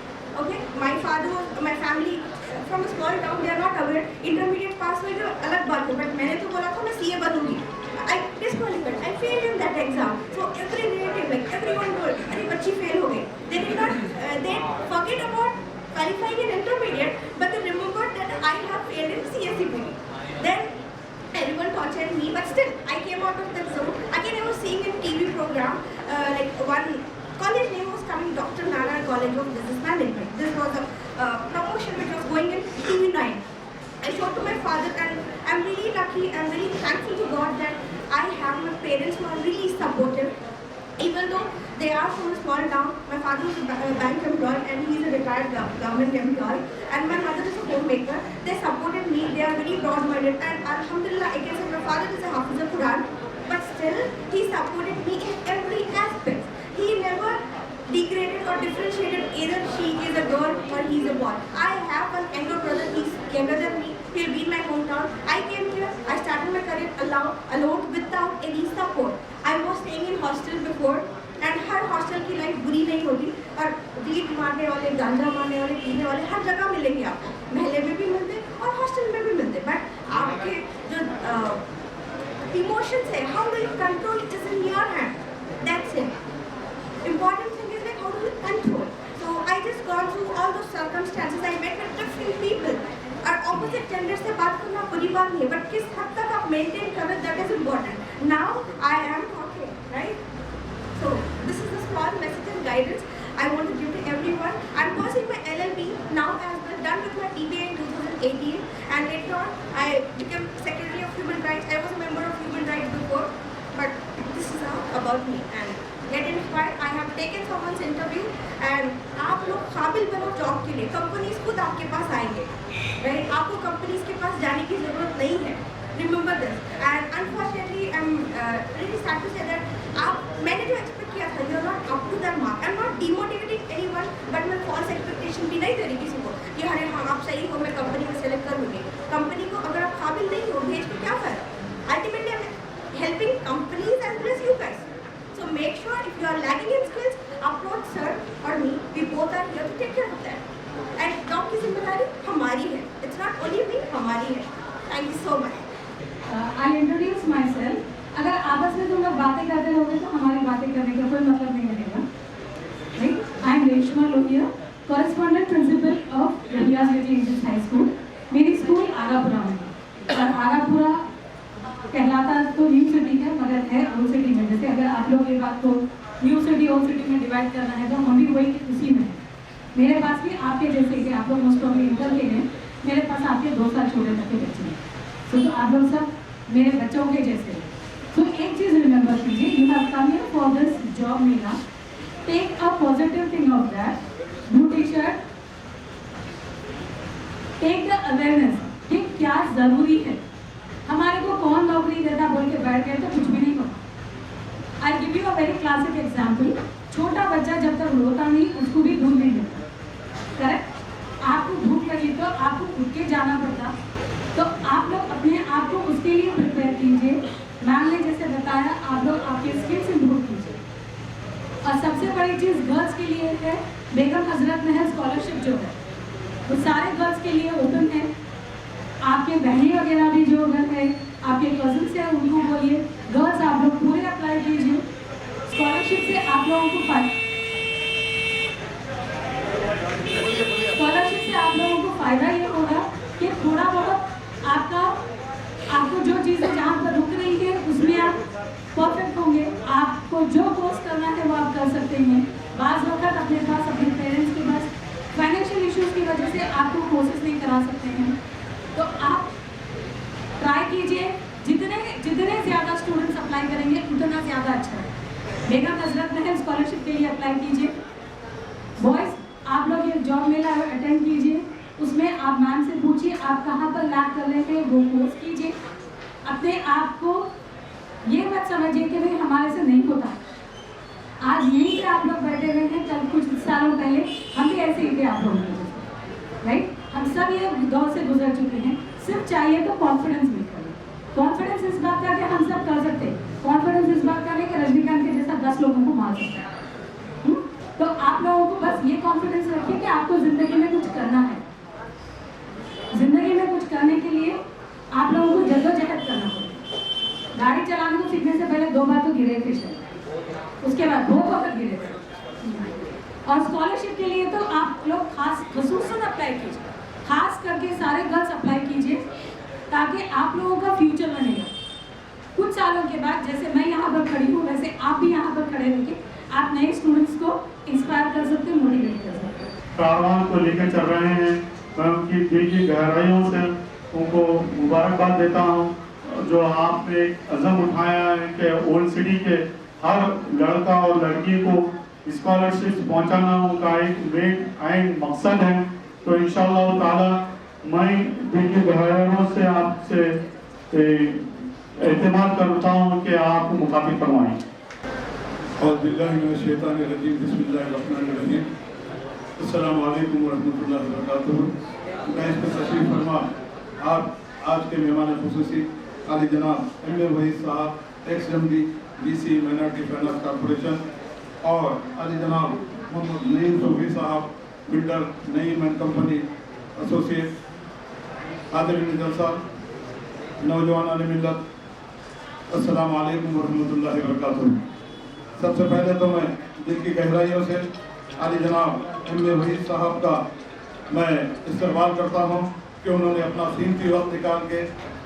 Okay, my family from a small town, they are not aware. Intermediate pass हुई तो अलग बात है, but मैंने तो बोला था मैं CA बनूंगी. I disqualified. I failed in that exam. So every relative, like everyone told, अरे बच्ची fail हो गई. They College of Business Management. This was a promotion which was going in TV9. I showed to my father, and I'm really lucky, I'm really thankful to God that I have my parents who are really supportive. Even though they are from a small town, my father is a bank employee and he is a retired government employee, and my mother is a homemaker. They supported me, they are very broad-minded, and Alhamdulillah, I can say my father is a Hafiz al-Quran, but still he supported me in every aspect. He never degraded or differentiated either she is a girl or he is a boy. I have an younger brother, he's younger than me, he'll be in my hometown. I came here, I started my career alone without any support. I was staying in hostel before, and her hostel की life बुरी नहीं होगी, और wheat मारने वाले, गांजा मारने वाले, पीने वाले हर जगह मिलेंगे आपको, महल्ले में भी मिलते और hostel में भी मिलते, but आपके जो emotions है, how do you control it is in your hand, that's it. Important thing is like how do you control. So I just gone through all those circumstances, I met with different people. और opposite gender से बात करना बुरी बात नहीं है, but किस हद तक आप maintain कर रहे, that is important. Now I am talking, right? So this is the small message and guidance I want to give to everyone. I'm pursuing my LLB now as well, done with my TBA in 2018, and later on I became Secretary of Human Rights. I was a member of Human Rights before, but this is about me. And get inspired. I have taken someone's interview, and आप लोग काबिल बनो job के लिए. Companies खुद आपके पास आएंगे, right? आपको कंपनीज के पास जाने की जरूरत नहीं है. Remember this. And unfortunately, I'm really sad to say that मैंने जो expect किया था, you're not up to that mark. I'm not demotivating anyone, but मैं false expectation भी नहीं दे रही किसी को कि अरे हाँ आप सही हो, मैं कंपनी में सेलेक्ट कर लूँगी. कंपनी को अगर आप काबिल नहीं हो, भेज के क्या फायदा? Ultimately, I'm helping companies as well as you guys. So make sure if you are lagging in skills, approach sir or me. We both are here to take care of that. And job की जिम्मेदारी हमारी है. It's not only me, हमारी है. Thank you so much. I'll introduce myself. अगर आपस में तुम लोग बातें करते रहोगे तो हमारी बातें करने का कोई मतलब नहीं रहेगा. Right? I am Reshma Lohia, correspondent principal of Rabia's Little Angels High School. मेरी स्कूल आगापुरा में, और आगापुरा कहलाता तो न्यू सिटी है, मगर है ओल्ड सिटी में. जैसे अगर आप लोग ये बात को न्यू सिटी ओल्ड सिटी में डिवाइड करना है तो हम भी वही उसी में है. मेरे पास भी आपके जैसे कि आप लोग मोस्ट ऑफ इंटर के हैं, मेरे पास आपके 2 साल छोटे तक के बच्चे हैं. तो आप लोग सब मेरे बच्चों के जैसे हैं. तो एक चीज़ रिमेंबर कीजिए, you have come here for this job mela. Take a positive thing of that. Blue T shirt, take the awareness कि क्या ज़रूरी है. हमारे को कौन नौकरी देता बोल के बैठ गए तो कुछ भी नहीं होता. I give you a very classic example. छोटा बच्चा जब तक रोता नहीं उसको भी दूध नहीं मिलता, करेक्ट? आपको भूख लगी तो आपको उठ के जाना पड़ता. तो आप लोग अपने आप को उसके लिए प्रिपेयर कीजिए. मैम ने जैसे बताया, आप लोग आपके स्किल्स इम्प्रूव कीजिए. और सबसे बड़ी चीज़ गर्ल्स के लिए है, बेगम हजरत महल स्कॉलरशिप जो है वो सारे गर्ल्स के लिए ओपन है. आपके बहनें वगैरह भी जो अगर है, आपके कजन्स हैं, उनको बोलिए. गर्ल्स आप लोग पूरे अप्लाई कीजिए. स्कॉलरशिप से आप लोगों को फ़ायदा ये होगा कि थोड़ा बहुत आपको जो चीज़ें जहाँ पर रुक रही है उसमें आप परफेक्ट होंगे. आपको जो कोर्स करना है वो आप कर सकते हैं. बाज़ वक्त अपने पास अपने पेरेंट्स के पास फाइनेंशियल इश्यूज़ की वजह से आपको कोर्सेज नहीं करा सकते हैं, तो आप ट्राई कीजिए. जितने ज़्यादा स्टूडेंट्स अप्लाई करेंगे उतना ज़्यादा अच्छा है. बेगम हजरत महल स्कॉलरशिप के लिए अप्लाई कीजिए. बॉयज़ आप लोग ये जॉब मेला अटेंड कीजिए. उसमें आप मैम से पूछिए आप कहाँ पर लैग कर रहे थे, वो कोर्स कीजिए. अपने आप को ये मत समझिए कि भाई हमारे से नहीं होता. आज यहीं पे आप लोग बैठे हुए हैं, कल कुछ सालों पहले हम भी ऐसे ही थे आप लोगों के, राइट? हम सब ये दौर से गुजर चुके हैं. सिर्फ चाहिए तो कॉन्फिडेंस भी करें. कॉन्फिडेंस इस बात का कि हम सब कर सकते हैं. कॉन्फिडेंस इस बात का नहीं कि रजनीकांत के जैसा 10 लोगों को मार सकता है. तो आप लोगों को बस ये कॉन्फिडेंस रखिए कि आपको ज़िंदगी में कुछ करना है. ज़िंदगी में कुछ करने के लिए आप लोगों को जद्दोजहद करना होगा. गाड़ी चलाने को सीखने से पहले 2 बार तो गिरे थे शायद, उसके बाद 2 वक्त गिरे थे. और स्कॉलरशिप के लिए तो आप लोग खसूसन अप्लाई कीजिए. खास करके सारे गर्ल्स अप्लाई कीजिए ताकि आप लोगों का फ्यूचर बनेगा. कुछ सालों के बाद जैसे मैं यहाँ पर खड़ी हूँ वैसे आप भी यहाँ पर खड़े होकर आप नए स्टूडेंट्स को इंस्पायर कर सकते हैं, मोटिवेट कर सकते हैं. कारवान को लेकर चल रहे हैं। मैं उनकी दिल की गहराइयों से उनको मुबारकबाद देता हूँ जो आपने एक अज़म उठाया है कि ओल्ड सिटी के हर लड़का और लड़की को स्कॉलरशिप पहुँचाना उनका एक मेन एंड मकसद है। तो इंशाअल्लाह ताला मैं दिल की गहराइयों से आपसे एतमाद करता हूँ कि आप मुखातिब फरमाएं। और बिस्मिल्लाहिर्रहमानिर्रहीम बिस्मिल्लाहिर्रहमानिर्रहीम अस्सलाम वालेकुम वरहमतुल्लाहि वबरकातुहू। मैं इस पर तशरीफ़ फरमा आप आज के मेहमान खुसूसी आली जनाब M.A. वहीद साहब, XMD DC minority finance corporation, और आली जनाब मोहम्मद नईम सूफी साहब, builder Naeem and company associate, हाज़िरीन जलसा, नौजवान मिल्लत, अस्सलाम वालेकुम वरहमतुल्लाहि वबरकातुहू। सबसे पहले तो मैं दिल की गहराइयों से आली जनाब M.A. वहीद साहब का मैं इस्तकबाल करता हूँ कि उन्होंने अपना कीमती वक्त निकाल के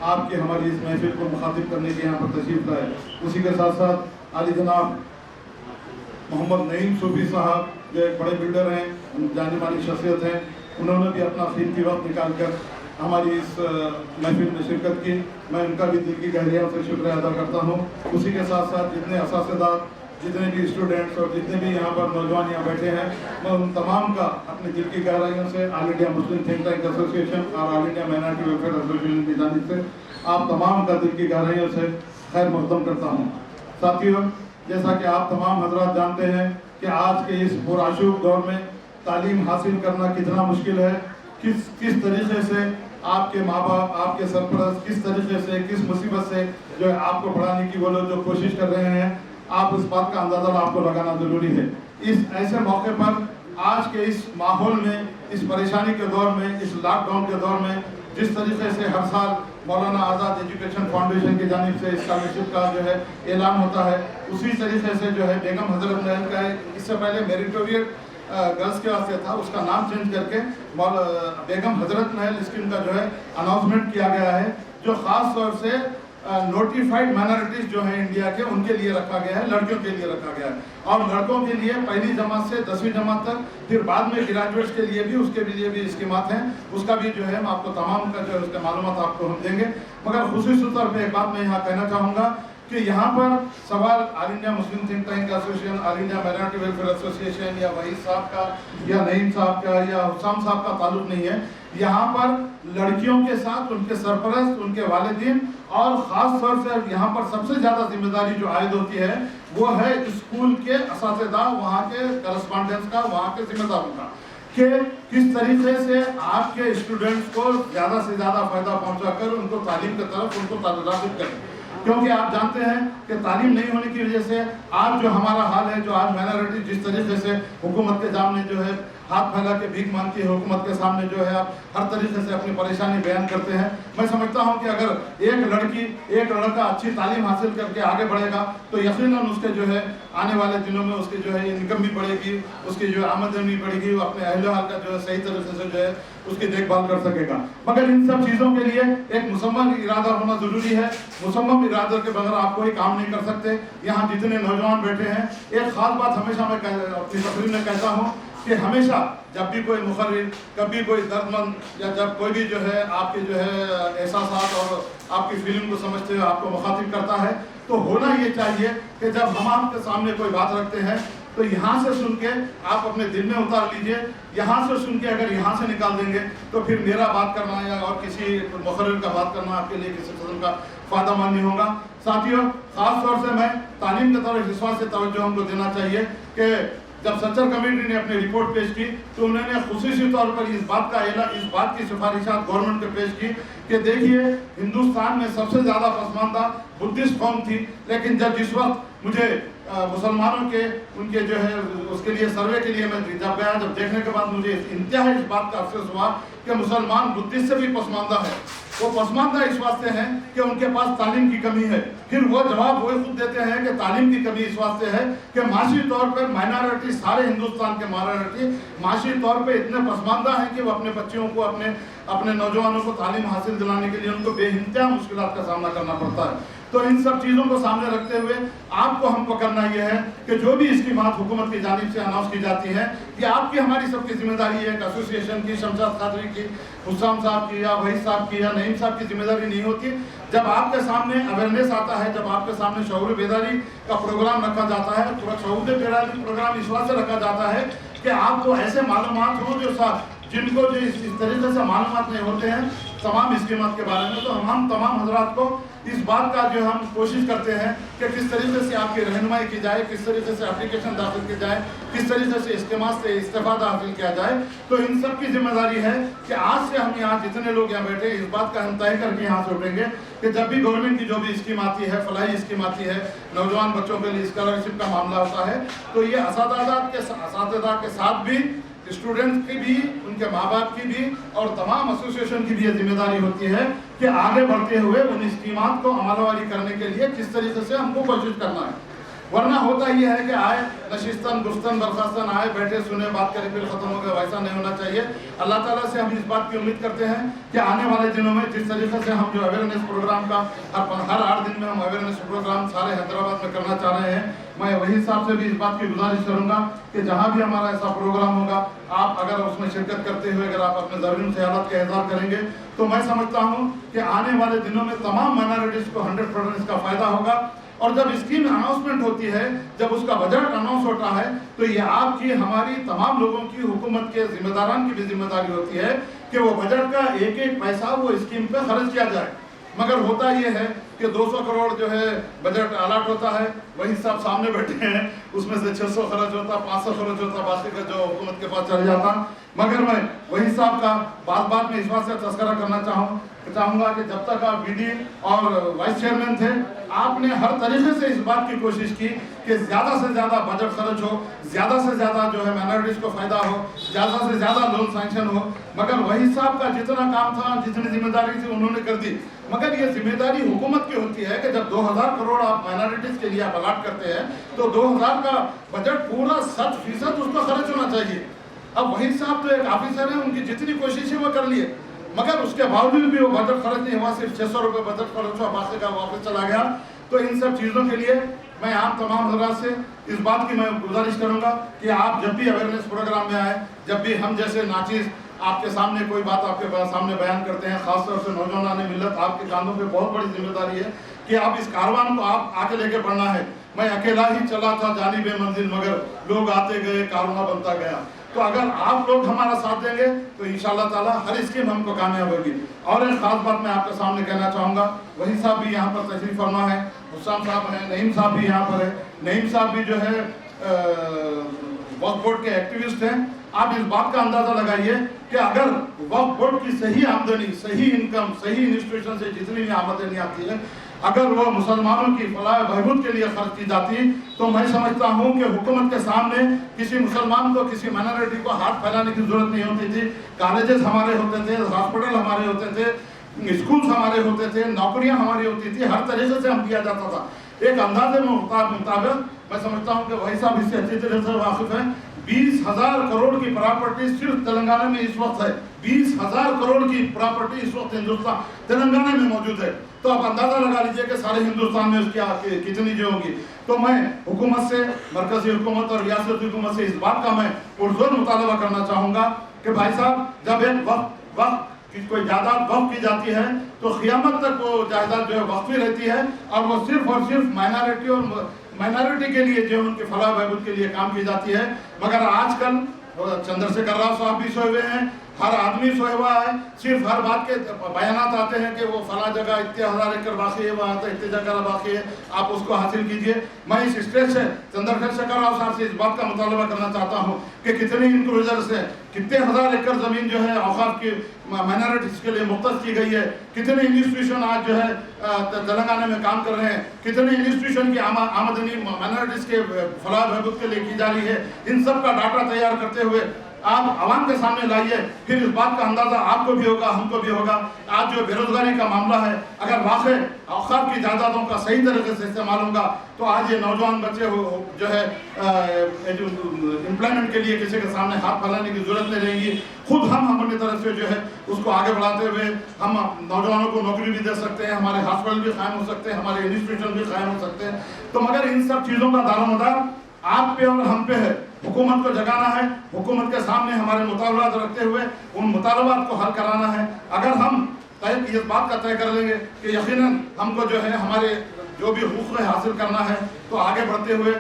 आपकी हमारी इस महफिल को मुखातिब करने के यहाँ पर तशरीफ़ लाए। उसी के साथ साथ आली जनाब मोहम्मद नईम सूफी साहब जो एक बड़े बिल्डर हैं, जानी मानी शख्सियत हैं, उन्होंने भी अपना कीमती वक्त निकाल कर हमारी इस महफिल में शिरकत की। मैं उनका भी दिल की गहराइयों से शुक्रिया अदा करता हूँ। उसी के साथ साथ जितने असातिज़ा, जितने भी स्टूडेंट्स और जितने भी यहाँ पर नौजवान यहाँ बैठे हैं, मैं उन तमाम का अपने दिल की गहराइयों से All India Muslim think tank association और All India minority welfare association की जानिब से आप तमाम का दिल की गहराइयों से खैर मक़दम करता हूँ। साथियों, जैसा कि आप तमाम हजरात जानते हैं कि आज के इस पुराशूब दौर में तालीम हासिल करना कितना मुश्किल है, किस तरीके से आपके माँ बाप, आपके सरपरस्त किस तरीके से, किस मुसीबत से जो है आपको पढ़ाने की वो लोग जो कोशिश कर रहे हैं, आप इस बात का अंदाज़ा आपको लगाना ज़रूरी है। इस ऐसे मौके पर आज के इस माहौल में, इस परेशानी के दौर में, इस लॉकडाउन के दौर में जिस तरीके से हर साल मौलाना आज़ाद एजुकेशन फाउंडेशन की जानिब से स्कॉलरशिप का जो है ऐलान होता है, उसी तरीके से जो है बेगम हजरत महल का इससे पहले मेरिटोरियट गर्ल्स के वास्ते था, उसका नाम चेंज करके बेगम हजरत महल स्कीम का जो है अनाउंसमेंट किया गया है, जो ख़ास तौर से नोटिफाइड माइनॉरिटीज़ जो है इंडिया के, उनके लिए रखा गया है, लड़कियों के लिए रखा गया है। और लड़कों के लिए पहली जमात से 10वीं जमात तक, फिर बाद में ग्रेजुएट्स के लिए भी, उसके लिए भी स्कीमात हैं। उसका भी जो है मैं आपको तमाम का जो है उसके मालूमात आपको हम देंगे। मगर खुसूसी तौर पर एक बात मैं यहाँ कहना चाहूँगा कि यहाँ पर सवाल all India Muslim think tank association, all India minority welfare association या वहीद साहब का या नईम साहब का या हुसाम साहब का ताल्लुक नहीं है। यहाँ पर लड़कियों के साथ उनके सरपरस्त, उनके वालिदीन और ख़ास तौर से यहाँ पर सबसे ज़्यादा जिम्मेदारी जो आयद होती है वो है स्कूल के असातिज़ा, वहाँ के करस्पॉन्डेंट्स का, वहाँ के जिम्मेदारों का, कि किस तरीके से आपके स्टूडेंट्स को ज़्यादा से ज़्यादा फ़ायदा पहुँचाकर उनको तालीम की तरफ उनको राग़िब करें। क्योंकि आप जानते हैं कि तालीम नहीं होने की वजह से आज जो हमारा हाल है, जो आज माइनॉरिटी जिस तरीके से हुकूमत के सामने जो है हाथ फैला के भीख मांगती है, हुकूमत के सामने जो है आप हर तरीके से अपनी परेशानी बयान करते हैं। मैं समझता हूं कि अगर एक लड़की, एक लड़का अच्छी तालीम हासिल करके आगे बढ़ेगा तो यकीनन उसके जो है आने वाले दिनों में उसकी जो है इनकम भी बढ़ेगी, उसकी जो है आमदनी बढ़ेगी, वो अपने अहल हाल का जो है सही तरीके से जो है उसकी देखभाल कर सकेगा। मगर इन सब चीज़ों के लिए एक मुसम्मम इरादा होना ज़रूरी है। मुसम्मम इरादे के बगैर आप कोई काम नहीं कर सकते। यहाँ जितने नौजवान बैठे हैं, एक ख़ास बात हमेशा मैं अपनी तकरीर में कहता हूँ कि हमेशा जब भी कोई मुखर्रिर, कभी कोई दर्दमंद या जब कोई भी जो है आपके जो है एहसासात और आपकी फीलिंग को समझते हुए आपको मुखातिब करता है, तो होना ये चाहिए कि जब हम आपके सामने कोई बात रखते हैं तो यहाँ से सुन के आप अपने दिल में उतार लीजिए। यहाँ से सुन के अगर यहाँ से निकाल देंगे तो फिर मेरा बात करना या और किसी मुखर्रिर का बात करना आपके लिए किसी किस्म का फ़ायदेमंद नहीं होगा। साथियों, ख़ास तौर से मैं तालीम की तरफ इस बात से तवज्जो हमको देना चाहिए कि जब सच्चर कमेटी ने अपनी रिपोर्ट पेश की तो उन्होंने खुसूसी तौर पर इस बात की सिफारिशात गवर्नमेंट को पेश की कि देखिए हिंदुस्तान में सबसे ज़्यादा पसमानदा बुद्धिस्ट कौम थी, लेकिन जिस वक्त मुझे मुसलमानों के उनके जो है उसके लिए सर्वे के लिए मैं जब गया, जब देखने के बाद मुझे इंतहा इस बात का अफसोस हुआ कि मुसलमान बुद्धिस्ट से भी पसमानदा है। वो पसमानदा इस वास्ते हैं कि उनके पास तालीम की कमी है। फिर वो जवाब वो खुद देते हैं कि तालीम की कमी इस वास्ते है कि माशी तौर पर माइनॉरिटी, सारे हिंदुस्तान के माइनॉरिटी माशी तौर पर इतने पसमानदा हैं कि वो अपने बच्चियों को, अपने नौजवानों को तालीम हासिल दिलाने के लिए उनको बेइंतहा मुश्किलात का सामना करना पड़ता है। तो इन सब चीज़ों को सामने रखते हुए आपको हमको करना यह है कि जो भी स्कीमात हुकूमत की जानिब से अनाउंस की जाती है, ये आपकी हमारी सबकी जिम्मेदारी है। एक एसोसिएशन की, शमशाद खादरी की, हुस्साम साहब की या वहीद साहब की या नईम साहब की जिम्मेदारी नहीं होती। जब आपके सामने अवेयरनेस आता है, जब आपके सामने शऊर बेदारी का प्रोग्राम रखा जाता है, पूरा शऊर बेदारी प्रोग्राम इस वजह से रखा जाता है कि आपको ऐसे मालूमात हो जो जिनको जो इस तरीके से मालूमात नहीं होते हैं तमाम स्कीमात के बारे में, तो हम तमाम हजरात को इस बात का जो हम कोशिश करते हैं कि किस तरीके से आपकी रहनुमाई की जाए, किस तरीके से एप्लीकेशन दाखिल की जाए, किस तरीके से स्कीमात से इस्तेफादा हासिल किया जाए। तो इन सब की जिम्मेदारी है कि आज से हम यहाँ जितने लोग यहाँ बैठे इस बात का हम तय करके यहाँ से उठेंगे कि जब भी गवर्नमेंट की जो भी स्कीम आती है, फलाही स्कीम आती है, नौजवान बच्चों के लिए स्कॉलरशिप का मामला होता है, तो ये असातिज़ा के साथ भी स्टूडेंट्स की भी, उनके माँ बाप की भी और तमाम एसोसिएशन की भी ये जिम्मेदारी होती है कि आगे बढ़ते हुए उन स्कीमात को अमलवारी करने के लिए किस तरीके से हमको कोशिश करना है। वरना होता ये है कि आए नशिस्तन गुस्तन बर्खास्तन आए बैठे सुने बात करें फिर खत्म हो गया, वैसा नहीं होना चाहिए। अल्लाह ताला से हम इस बात की उम्मीद करते हैं कि आने वाले दिनों में जिस तरीके से हम जो अवेयरनेस प्रोग्राम का हर 8 दिन में हम अवेयरनेस प्रोग्राम सारे हैदराबाद में करना चाह रहे हैं, मैं वही हिसाब से भी इस बात की गुजारिश करूंगा कि जहाँ भी हमारा ऐसा प्रोग्राम होगा, आप अगर उसमें शिरकत करते हुए अगर आप अपने ज़रूरी ख्यालात का इज़हार करेंगे तो मैं समझता हूँ कि आने वाले दिनों में तमाम माइनॉरिटीज़ को 100% इसका फ़ायदा होगा। और जब स्कीम अनाउंसमेंट होती है, जब उसका बजट अनाउंस होता है, तो ये आपकी हमारी तमाम लोगों की, हुकूमत के जिम्मेदारान की भी जिम्मेदारी होती है कि वो बजट का एक एक पैसा वो स्कीम पे खर्च किया जाए। मगर होता ये है कि 200 करोड़ जो है बजट अलॉट होता है, वही सब सामने बैठे हैं, उसमें से 600 खर्च होता, 500 खर्च होता, बाकी का जो हुकूमत के पास चल जाता। मगर मैं वही साहब का बात में इस बात से तस्करा करना चाहूँगा कि जब तक आप बीडी और वाइस चेयरमैन थे, आपने हर तरीके से इस बात की कोशिश की कि ज़्यादा से ज़्यादा बजट खर्च हो, ज़्यादा से ज़्यादा जो है माइनॉरिटीज़ को फ़ायदा हो, ज़्यादा से ज़्यादा लोन सैंक्शन हो। मगर वही साहब का जितना काम था, जितनी जिम्मेदारी थी उन्होंने कर दी। मगर ये जिम्मेदारी हुकूमत की होती है कि जब 2000 करोड़ आप माइनॉरिटीज़ के लिए आप अलॉट करते हैं तो 2000 का बजट पूरा 100% उसको खर्च होना चाहिए। अब वही साहब तो एक ऑफिसर है, उनकी जितनी कोशिश है वो कर लिए, मगर उसके बावजूद भी वो बजट खर्च नहीं हुआ, सिर्फ 600 रुपये बजट खर्च हुआ, बाकी का वापस चला गया। तो इन सब चीज़ों के लिए मैं आप तमाम हजरात से इस बात की मैं गुजारिश करूँगा कि आप जब भी अवेयरनेस प्रोग्राम में आए, जब भी हम जैसे नाचीज़ आपके सामने कोई बात आपके सामने बयान करते हैं, खासतौर से नौजवान मिलत, आपके कांधों पे बहुत बड़ी जिम्मेदारी है कि आप इस कारवान को आप आके लेके बढ़ना है। मैं अकेला ही चला था जानी बेमंजिल, मगर लोग आते गए, कारवां बनता गया। तो अगर आप लोग हमारा साथ देंगे तो इंशाअल्लाह ताला हर स्कीम हमको कामयाब होगी। और एक खास बात मैं आपके सामने कहना चाहूँगा, वही साहब भी यहाँ पर तशरीफ फरमा है, हुस्साम साहब हैं, नईम साहब भी यहाँ पर है। नईम साहब भी जो है वक्फ बोर्ड के एक्टिविस्ट हैं। आप इस बात का अंदाजा लगाइए कि अगर वक्फ बोर्ड की सही आमदनी, सही इनकम, सही इंस्टीट्यूशन से जितनी भी आमदनी आती है, अगर वो मुसलमानों की फलाह बहबूद के लिए खर्च की जाती, तो मैं समझता हूँ कि हुकूमत के सामने किसी मुसलमान को, किसी माइनॉरिटी को हाथ फैलाने की जरूरत नहीं होती थी। कॉलेजेस हमारे होते थे, हॉस्पिटल हमारे होते थे, स्कूल हमारे होते थे, नौकरियाँ हमारी होती थी, हर तरीके से हम दिया जाता था। एक अंदाजे में मुताबिक मैं समझता हूँ कि वही साहब इससे अच्छी तरह से वाकिफ हैं। 20,000 करोड़ की प्रॉपर्टी सिर्फ तेलंगाना में इस वक्त है। 20,000 करोड़ की प्रॉपर्टी इस वक्त हिंदुस्तान तेलंगाना में मौजूद है। तो आप अंदाजा लगा लीजिए कि सारे हिंदुस्तान में उसकी कितनी जो होगी। तो मैं हुकूमत से, मरकजी हुकूमत और रियासती हुकूमत से इस बात का मैं पुरजोर मुतालबा करना चाहूँगा कि भाई साहब, जब एक वक्त कोई जायदाद वक्फ की जाती है तो क़यामत तक वो जायदाद जो है वक्फी रहती है, और वो सिर्फ और सिर्फ माइनॉरिटी के लिए जो उनके फलाह बहबूद के लिए काम की जाती है। मगर आजकल चंद्रशेखर राव साहब भी सोए हुए हैं, हर आदमी सोया हुआ है, सिर्फ हर बात के बयानात आते हैं कि वो फला जगह इतने 1000 एकड़ बाकी है, वहाँ तो इतनी जगह बाकी है, आप उसको हासिल कीजिए। मैं इस स्टेज से चंद्रशेखर राव साहब से इस बात का मुतालबा करना चाहता हूँ कि कितनी इंक्लूजर्स है, कितने 1000 एकड़ ज़मीन जो है औकाफ की माइनॉरिटीज़ के लिए मुख्तस की गई है, कितने इंस्टीट्यूशन आज जो है तेलंगाना में काम कर रहे हैं, कितने इंस्टीट्यूशन की आमदनी माइनॉरिटीज़ के फलाह बहबूद के लिए की जा रही है। इन सब का डाटा तैयार करते हुए आप आवाम के सामने लाइए, फिर इस बात का अंदाज़ा आपको भी होगा, हमको भी होगा। आज जो बेरोजगारी का मामला है, अगर वाकई औकाफ की जायदादों का सही तरीके से इस्तेमाल होगा तो आज ये नौजवान बच्चे जो है एम्प्लॉयमेंट के लिए किसी के सामने हाथ फैलाने की जरूरत नहीं रहेगी। खुद हम अपनी तरफ से जो है उसको आगे बढ़ाते हुए हम नौजवानों को नौकरी भी दे सकते हैं, हमारे हॉस्पिटल भी कायम हो सकते हैं, हमारे इंस्टीट्यूशन भी कायम हो सकते हैं। तो मगर इन सब चीज़ों का दारोमदार आप पे और हम पे है। हुकूमत को जगाना है, हुकूमत के सामने हमारे मुतालबात रखते हुए उन मुतालबात को हल कराना है। अगर हम इस बात का तय कर लेंगे कि यकीनन हमको जो है हमारे जो भी हुकूक हासिल करना है, तो आगे बढ़ते हुए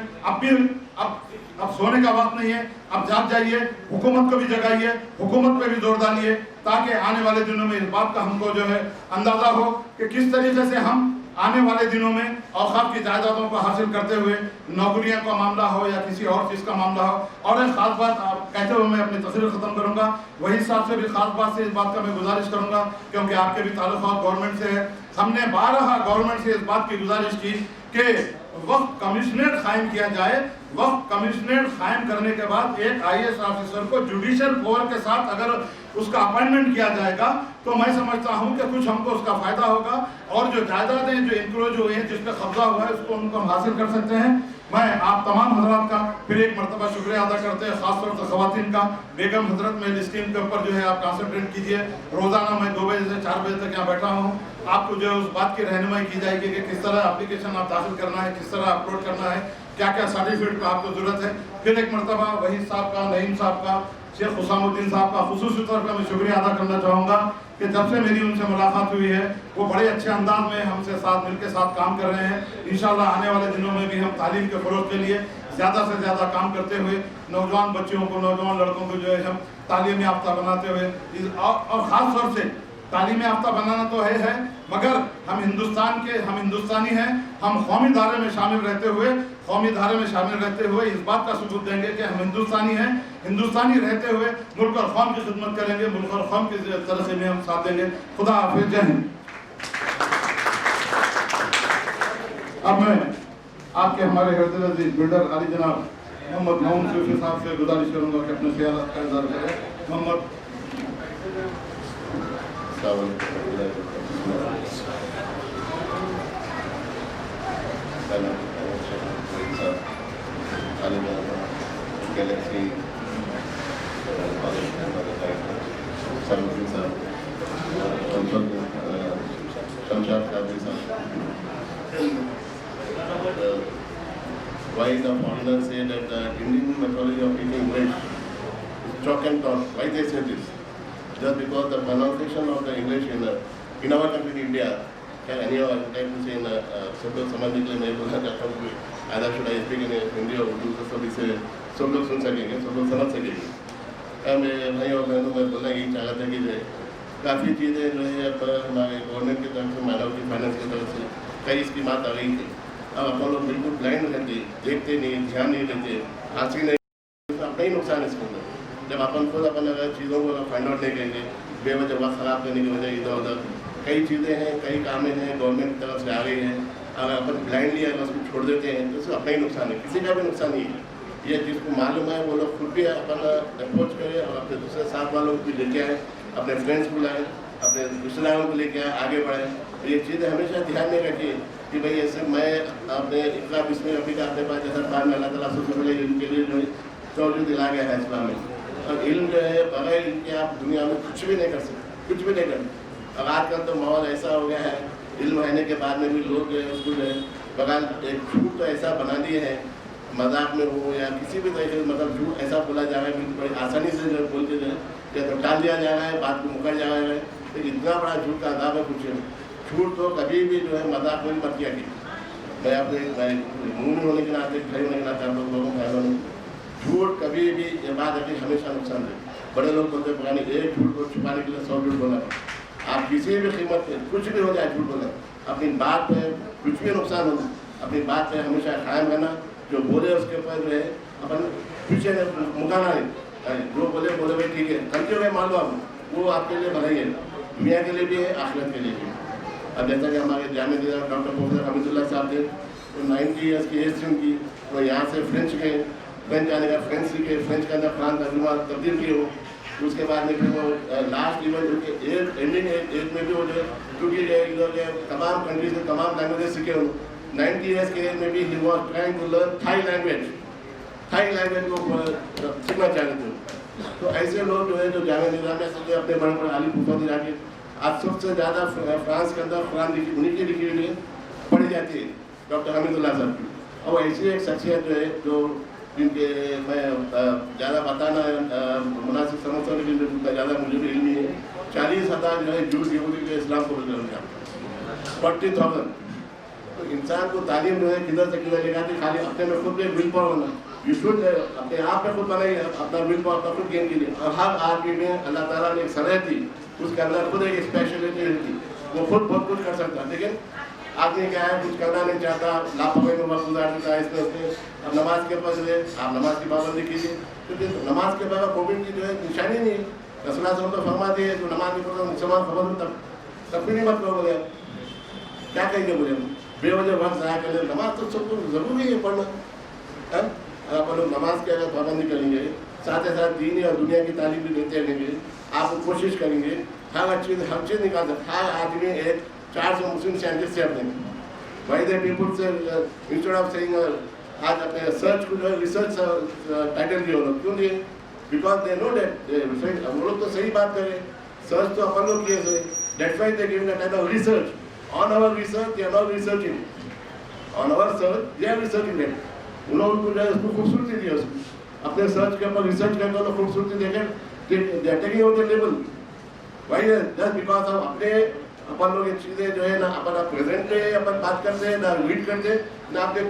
अब सोने का वक्त नहीं है, अब जाग जाइए, हुकूमत को भी जगाइए, हुकूमत पे भी जोर डालिए, ताकि आने वाले दिनों में इस बात का हमको जो है अंदाज़ा हो कि किस तरीके से हम आने वाले दिनों में औकाफ की जायदादों को हासिल करते हुए नौकरियों का मामला हो या किसी और चीज़ का मामला हो। और एक ख़ास बात कहते हुए मैं अपनी तकरीर ख़त्म करूँगा, वही साहब से भी ख़ास बात से इस बात का मैं गुजारिश करूँगा, क्योंकि आपके भी ताल्लुकात गवर्नमेंट से है। हमने 12 गवर्नमेंट से इस बात की गुजारिश की कि वक्त कमिश्नरेट कायम किया जाए। वक्त कमिश्नरेट कायम करने के बाद एक IAS ऑफिसर को जुडिशल पावर के साथ अगर उसका अपॉइंटमेंट किया जाएगा तो मैं समझता हूं कि कुछ हमको उसका फायदा होगा, और जो जायदादें जो इंक्रोज हुए हैं, जिस पर कब्जा हुआ है, उसको उनको हम हासिल कर सकते हैं। मैं आप तमाम हजरात का फिर एक मरतबा शुक्रिया अदा करते हैं, खासतौर से खवातीन का। बेगम हजरत में स्कीम के ऊपर जो है आप कॉन्सेंट्रेट कीजिए। रोज़ाना मैं 2 बजे से 4 बजे तक यहाँ बैठा हूँ, आपको जो है उस बात की रहनुमाई की जाएगी कि किस तरह एप्लीकेशन आप दाखिल करना है, किस तरह अपलोड करना है, क्या क्या सर्टिफिकेट का आपको ज़रूरत है। फिर एक मरतबा वहीद साहब का, नईम साहब का, शेख हुसामुद्दीन साहब का खुसूसी तौर पर मैं शुक्रिया अदा करना चाहूँगा कि जब से मेरी उनसे मुलाकात हुई है वो बड़े अच्छे अंदाज में हमसे साथ मिलकर साथ काम कर रहे हैं। इंशाल्लाह आने वाले दिनों में भी हम तालीम के फ़रोग़ के लिए ज़्यादा से ज़्यादा काम करते हुए नौजवान बच्चों को, नौजवान लड़कों को जो है हम तालीम याफ्ता बनाते हुए, और ख़ास तौर से तालीम याफ्ता बनाना तो है, मगर हम हिंदुस्तानी हैं। हम कौमी धारे में शामिल रहते हुए इस बात का सबूत देंगे कि हम हिंदुस्तानी हैं। हिंदुस्तानी रहते हुए मुल्क और कौम की खिदमत करेंगे, मुल्क और कौम की तरक्की में हम साथ देंगे। खुदा हाफिज़, जय हिंद। अब मैं आपके हमारे हृदय बिल्डर अली जनाब मोहम्मद मोहम्मद सूफी साहब से गुजारिश करूँगा कि अपने ख्यालात का इज़हार करें। Mohammad galaxy why the foreigners say that the Indian methodology of speaking English is chalk and talk? Why they say this? Just because the pronunciation of the English in our country, India, and anyhow, I would like to say in सब लोग समझने के लिए मैं बोलना चाहता हूँ कि either should I speak in Hindi और उर्दू, तो सभी से सब लोग सुन सकेंगे, सब लोग समझ सकेंगे। मेरे भाई और बहनों में बोलना यही चाहता था कि जो है काफ़ी चीज़ें जो है हमारे गवर्नमेंट की तरफ से, माइनॉरिटी फाइनेंस की तरफ से कई स्कीमात आ गई थी। अब अपन लोग बिल्कुल ब्लाइंड रहते, देखते नहीं, ध्यान नहीं देते, हासिल नहीं, अपना ही नुकसान है इसके अंदर। जब अपन खुद अपन अगर चीज़ों को फाइंड आउट नहीं करेंगे, बेवजह वक्त ख़राब करने की वजह इधर उधर कई चीज़ें हैं, कई कामें हैं गवर्नमेंट की तरफ से आ रही हैं, अगर अपन ब्लाइंडली अगर उसको छोड़ देते हैं तो उसको अपना ही नुकसान है, किसी का भी नुकसान नहीं है। ये जिसको मालूम है वो लोग खुद भी अपन अप्रोच करें और अपने दूसरे साथ वालों को भी लेके आए, अपने फ्रेंड्स को लाएँ, अपने रिश्तेदारों को लेके आए, आगे बढ़ें। तो ये चीज़ें हमेशा ध्यान में रखिए कि भाई ऐसे मैं अपने इतना इसमें अभी का अपने पास जैसा बाद में अल्लाह ताला सबसे पहले इनके लिए जो है तौर दिला गया है इस्लाम में। और इल्म जो है बगैर इनके आप दुनिया में कुछ भी नहीं कर सकते, कुछ भी नहीं कर। अब आजकल तो माहौल ऐसा हो गया है, इल्म रहने के बाद में भी लोग जो है उसको जो है बगैर एक झूठ तो ऐसा बना दिए हैं, मजाक में हो या किसी भी तरीके से, मतलब झूठ ऐसा बोला जा रहा है कि बड़ी आसानी से जो बोल के जो है तो टाल दिया जा रहा है, बात को मुकर जा रहा है। तो इतना बड़ा झूठ का आदाब है कुछ झूठ तो कभी भी जो है मजाक में मत किया कि मैं अपने मुँह होने के नाते, खड़े होने के नाते आप लोगों को झूठ कभी भी ये बात है कि हमेशा नुकसान दे। बड़े लोग बोलते हैं पुराने एक झूठ को छुपाने के लिए 100 झूठ बोला। आप किसी भी कीमत पे कुछ भी हो जाए झूठ बोला, अपनी बात पे कुछ भी नुकसान हो, अपनी बात पे हमेशा कायम रहना। जो बोले उसके ऊपर जो है अपन पीछे मुकाना नहीं, जो बोले भाई ठीक है, करते हुए मान लो आप, वो आपके लिए भलाई है, दुनिया के लिए भी है, आखिरत के लिए भी। अब जैसा कि हमारे जामिया डॉक्टर प्रोफेसर हमीदुल्लाह साहब थे, तो 90 ईयर्स की एज थी उनकी, वो यहाँ से फ्रेंच गए, फ्रेंच आने का फ्रेंच सीखे, फ्रेंच के अंदर फ्रांस तर्जुमा तब्दील किए हो, उसके बाद में फिर वो लास्ट लेवल जो कि एंडिंग एज में भी हो जाए, क्योंकि तमाम कंट्रीज में तमाम लैंग्वेजेस सीखे हो। 90 ईयर्स के एज में भी he was trying to learn Thai language को सीखना चाहते थे। तो ऐसे लोग जो है जो जामिया निज़ामिया से अपने बड़े बड़े आलिम फुक़हा जाके आज सबसे ज़्यादा फ्रांस के अंदर कुरान उन्हीं की लिखी हुई पढ़ी जाती है, डॉक्टर हमीदुल्लाह साहब की। और ऐसी एक शख्सियत जो है जो जिनके मैं ज़्यादा बताना मुनासिब समझता हूँ, लेकिन उतना ज़्यादा मुझे भी इल्म नहीं है। 40,000 जो है जूस यहूदी के इस्लाम को बदल गया, 40,000। तो इंसान को तालीम जो है किधर से किधर लेकर आती, खाली अपने में खुद एक विल पावर होना, यू शुड अपने आप में खुद बनाइए अपना विल पावर, अपना खुद गेन कीजिए। और हर आदमी में अल्लाह ताला ने एक सलाह दी, उसके अंदर खुद एक स्पेशलिटी रहती, वो खुद बहुत कुछ कर सकता है। लेकिन आदमी क्या है, कुछ करना नहीं चाहता, लापरवाही में वक्त गुजार देता है। इसलिए अब नमाज के पास है, आप नमाज की पाबंदी कीजिए, क्योंकि नमाज के बाद कोविड की जो है निशानी नहीं है। रसूलुल्लाह सल्लल्लाहु अलैहि वसल्लम तो फरमा दिए जो नमाज नहीं पढ़ो मुसलमान खबर तब भी नहीं मत करो। बोले क्या कहेंगे, बोले बेवजह वक्त ज़ाया कर ले, नमाज तो सबको ज़रूरी है पढ़ना है। आप लोग नमाज की अगर पाबंदी करेंगे, साथ ही साथ दीनी और दुनिया की तालीम भी देते रहेंगे, आप कोशिश करेंगे हर चीज़ निकाल सकते। हर आदमी एक 400 मुस्लिम साइंटिस्ट से अपने वाई दे पीपुल से इंस्टेड ऑफ सेइंग आज अपने सर्च को जो है रिसर्च टाइटल दिए लोग क्यों दिए, बिकॉज दे नो डेट हम लोग तो सही बात करें, सर्च तो अपन लोग किए थे, that's why they give the title of research. On our research they are not researching, on our search they are researching that. उन लोगों को जो है उसको खूबसूरती दी, उसको अपने सर्च के ऊपर रिसर्च करके तो खूबसूरती देखें, they are taking out the level. Why just because हम अपने अपन लोग ये चीज़ें जो है ना अपन प्रेजेंट पे अपन बात करते हैं, ना रीड करते, ना अपने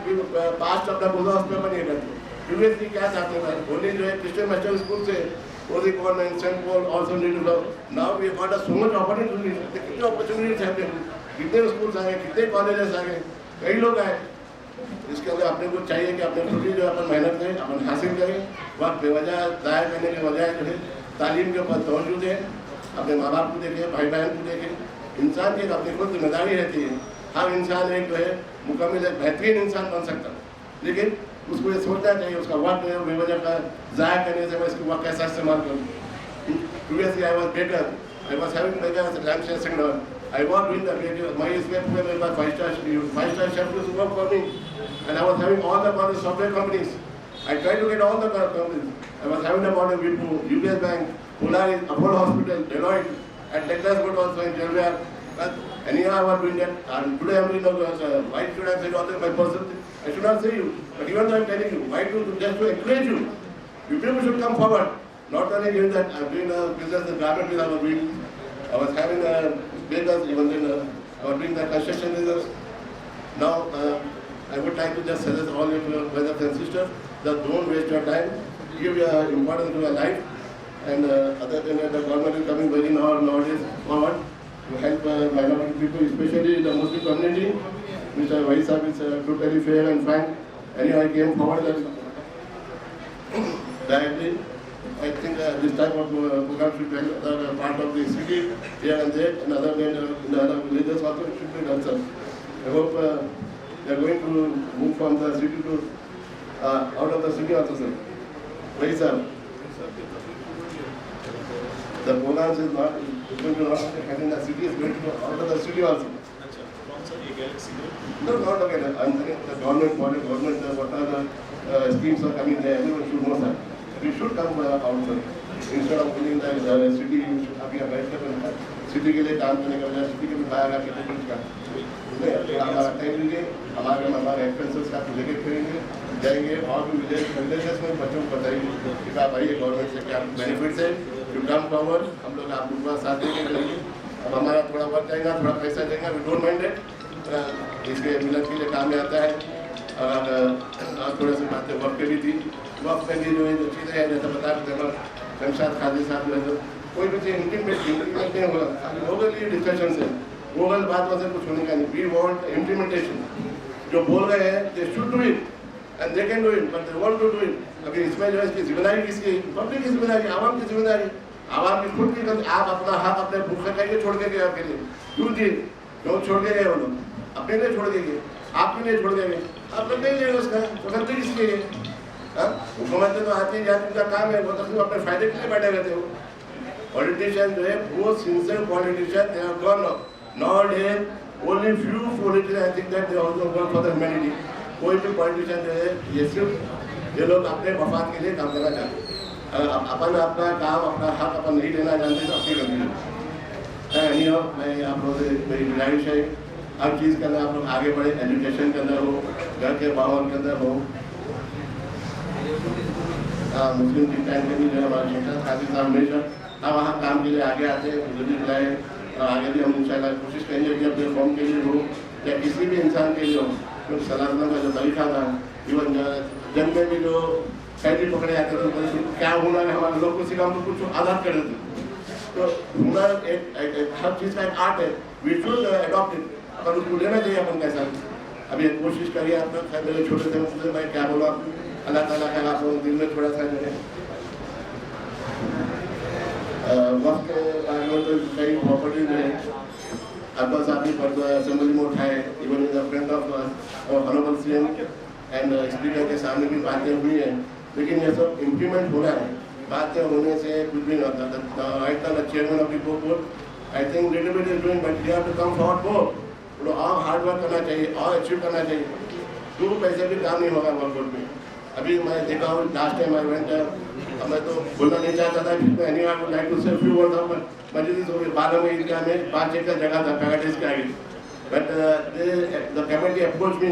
पास्ट अपना बोला उस पर अपन ये करते। प्रीवियसली क्या चाहते थे, ओनली जो है क्रिश्चियन मास्टर स्कूल से ओदी government Saint Paul also need to love, now we got so much opportunities, कितने अपॉर्चुनिटीज हैं, कितने स्कूल्स आ गए, कितने कॉलेजेस आ गए, कई लोग आए। इसके अंदर अपने को चाहिए कि अपने खुद ही जो अपन मेहनत करें, अपन हासिल करें, वक्त बेवजह ज़ाया करने के बजाय जो है तालीम के ऊपर तवज्जो दें, अपने माँ बाप को देखें, भाई बहन को देखें। इंसान की अपनी खुद जिम्मेदारी रहती है, हर इंसान एक जो है मुकम्मल एक बेहतरीन इंसान बन सकता है, लेकिन उसको ये सोचना चाहिए उसका वक्त जो है बेवजह का ज़ाया करने से मैं इसको वक्त कैसा इस्तेमाल करूँ। Previously I was better, I was having better land signal, I was doing the radio, my escape were by 5-star chef to work for me, and I was having all the software companies. I tried to get all the companies. I was having about a Wipro, UBS Bank, Polaris, Apollo Hospital, Deloitte, and Texas Good also in Delaware. Anyhow, I was doing that. And today I'm doing why should I say all that my person? I should not say you, but even though I'm telling you, why to just to encourage you. You people should come forward. Not only doing that, I'm doing a business in garment with our doing. I was having a business, even then I was doing the construction business. Now, I would like to just suggest all your brothers and sisters that don't waste your time, give your importance to your life, and other than that, the government is coming very nowadays forward to help minority people, especially the Muslim community. Mr. Vaisab is totally fair and frank. Anyway, I came forward directly. I think this type of program should be another part of the city here and there, and other than in the other villages also it should be done, sir. I hope they are going to move from the city to out of the city also, sir. Right, sir. The programs is not going to not in the city, is going to go out of the city also. No, not again. I'm saying the government, what are the schemes are coming there, everyone should know, sir. We should come out, sir. Instead of putting the city, you should have a better city के लिए काम करने का बजाय city के भी बाहर आके कुछ का हमारा टाइम लेंगे, हमारे एक्सपेंसेस का लेके फिरेंगे, जाएंगे और भी विलेजेस में बच्चों को बताएंगे कि आप आइए गवर्नमेंट से क्या बेनिफिट्स है, यू कम फॉरवर्ड, हम लोग आप लोग साथ देंगे करेंगे। अब हमारा थोड़ा वर्क जाएगा, थोड़ा पैसा देगा, वी डोंट माइंड इट, इसके मिलत के लिए काम में आता है। और थोड़े से बातें वक्त भी थी, वक्त में भी जो चीज़ें हैं जैसे बता रहे शमशाद खादी साहब ने कोई भी चीज़ इम्प्लीमेंट नहीं होगा, लोगों के लिए डिस्कशन से वो गलत बात वैसे कुछ होने का नहीं। वी वांट इम्प्लीमेंटेशन, जो बोल रहे हैं they should do it and they can do it, but they want to do it. अभी इसमें जो है इसकी जिम्मेदारी किसकी, पब्लिक की जिम्मेदारी, आवाम की जिम्मेदारी, आवाम की खुद की। आप अपना हक अपने भूखे खाइए छोड़ के गए, आपके लिए क्यों जी, क्यों छोड़ के गए वो लोग, अपने लिए छोड़ के गए, आपके लिए छोड़ के गए, आप लोग नहीं लेंगे उसका, तो गलती किसकी है? हुकूमत में तो आती है, उनका काम है, वो तो सिर्फ अपने फायदे के लिए बैठे रहते हो। पॉलिटिशियन जो है वो sincere politician they have gone nowadays only few politician I think that they also work for the humanity. कोई भी पॉलिटिशियन जो है ये सिर्फ ये लोग अपने मफाद के लिए काम करना चाहते हैं। अपन अपना काम अपना हक अपन नहीं लेना जानते तो अपनी गलती है। नहीं हो मैं आप लोगों से मेरी गुजारिश है हर चीज़ के अंदर आप लोग आगे बढ़े, एजुकेशन के अंदर हो, घर के माहौल के अंदर हो। मुस्लिम की टाइम के भी जो है हमारे शेखर खादी साहब हमेशा हम वहाँ काम के लिए आगे आते हैं, मुझे भी बुलाए और आगे भी हम इंशाल्लाह कोशिश करेंगे कि अपने कौम के लिए हो या किसी भी इंसान के लिए हो। क्योंकि सलाह का जो तरीका था, इवन जंग में भी जो कैदी पकड़े जाते थे क्या हुनर है हमारे लोग को सिखा, हम कुछ आज़ाद कर देते। तो हुनर एक हर चीज़ का एक आर्ट है, वी शुड अडॉप्ट इट, अपन उसको लेना चाहिए अपन कैसा। अभी कोशिश करिए आप लोग, मेरे छोटे से मुझे मैं क्या बोला, अल्लाह ताला का आप लोग दिल में थोड़ा सा जो है वक्त तो कई प्रॉपर्टीज है अब्बास साहब की पर असेंबली में उठाए, even in the front of honourable CM and speaker के सामने भी बातें हुई हैं, लेकिन ये सब इम्प्लीमेंट हो रहा है। बातें होने से कुछ भी नहीं होता। Right now the chairman of the board I think little bit is doing but they have to come forward more. तो और हार्ड वर्क करना चाहिए और अचीव करना चाहिए। दो पैसे भी काम नहीं होगा वर्क बोर्ड में। अभी मैं देखा हूँ लास्ट टाइम आई वेंट, मैं तो बोलना नहीं चाहता था, फिर मैं anyway I would like to say few words of मस्जिद हो गई 12 में ईदगाह में 5 एकड़ जगह था पैराडाइज के आगे, but the committee approach me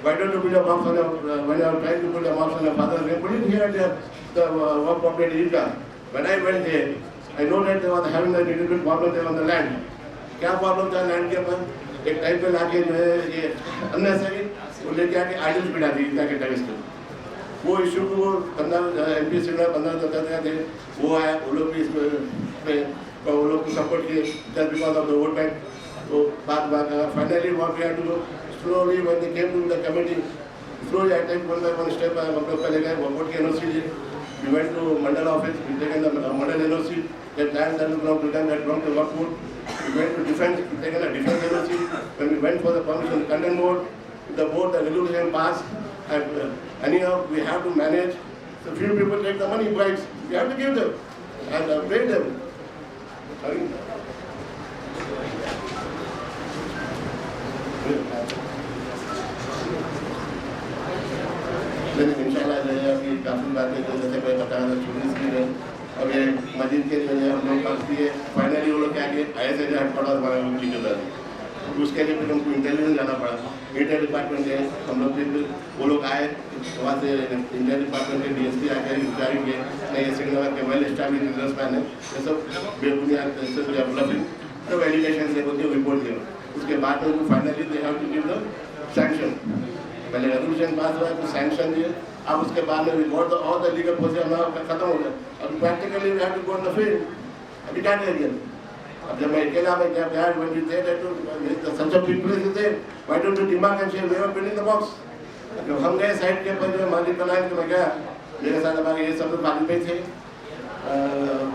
why don't you build a mosque on a, when you are trying to build a mosque on a father's name, put it here at the work property Eidgah. When I went there, I know that they were having a little bit problem there on the land. क्या problem था land के ऊपर? एक time पे लाके जो है ये अननेसेसरी वो लेके आके आइडल्स बिठा दी ईदगाह के टेरेस पे। वो इशू को वो 15 MP से 15 थे, वो आया, वो लोग भी इसमें वो लोग को सपोर्ट किए just because of the vote bank. तो बात finally what we had to do slowly when they came to the committee, slowly I take one by one step, हम लोग पहले गए वोट की NOC लिए, we went to Mandal office, we taken the Mandal NOC, that land that belonged to them, that belonged to work board, we went to defense, we taken a defense NOC, when we went for the permission, the content board, the board, the resolution passed, and anyhow we have to manage, so few people take the money bribes, we have to give them, and pay them. Sorry. लेकिन इंशाल्लाह जो है अभी काफ़ी बातें जो जैसे मैं बताया था छोटी सी है। अब ये मस्जिद के जो है हम लोग काफ़ी है, फाइनली वो लोग क्या किए ISA जो हेडक्वार्टर हमारा उनकी जो था, उसके लिए फिर हमको इंटेलिजेंस जाना पड़ा। इंटर डिपार्टमेंट है हम लोग, फिर वो लोग आए वहाँ से इंटर डिपार्टमेंट के DSP आकर इंक्वायरी किए, नहीं ये श्रीनगर के वेल एस्टैब्लिश्ड बिजनेसमैन है, ये सब बेबुनियाद डेवलपिंग सब एलिगेशन से होती है रिपोर्ट दिया। उसके बाद में finally they have to give the sanction. पहले रेजोल्यूशन पास हुआ तो सैंक्शन दिए, अब उसके बाद में report all the legal process खत्म हो गया। अब practically we have to go on the field. अभी क्या करेंगे? अब जब मैं अकेला में क्या यार when you say that to such a big place is there, why don't you demand and share we are building the box. जब हम गए साइड के ऊपर जो मालिक बनाए तो मैं गया, मेरे साथ हमारे ये सब मालिक पे थे।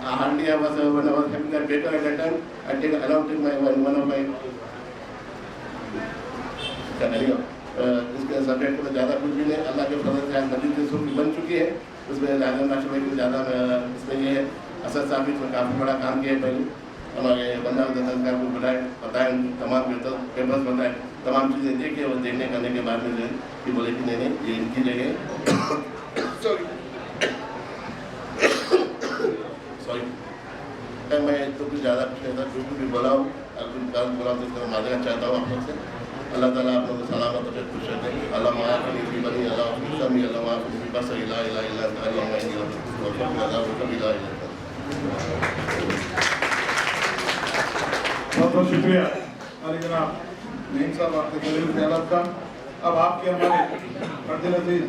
hardly I was when I was having that paper at that time, I take along with my one of my इसके सब्जेक्ट में ज़्यादा कुछ भी नहीं, अल्लाह के फजल से मस्जिद जो बन चुकी है उसमें लाजम नाशा भाई को ज़्यादा इसमें ये है। असद साहब इसमें काफ़ी बड़ा काम किया है। पहले हमारे बंदा सरकार को बुलाए, बताए तमाम पेपर्स बताए, तमाम चीज़ें देखी और देखने करने के बाद में जो है कि बोले कि नहीं ये इनकी जगह सॉरी मैं तो कुछ ज़्यादा कुछ नहीं था, जो भी बोला हूँ बोला तो इसका माजरा चाहता हूँ आप लोग से। अल्लाह ताला आप लोगों को सलामत और खुश रखें। अल्लाह माफ़ी भी बनी, अल्लाह समी, अल्लाह माफ़ी भी बस इला इला इला अल्लाह मैं कभी ला इला। बहुत बहुत शुक्रिया अली जनाब नईम साहब आपके जलील ख्यालात का। अब आपके हमारे अब्दुल अजीज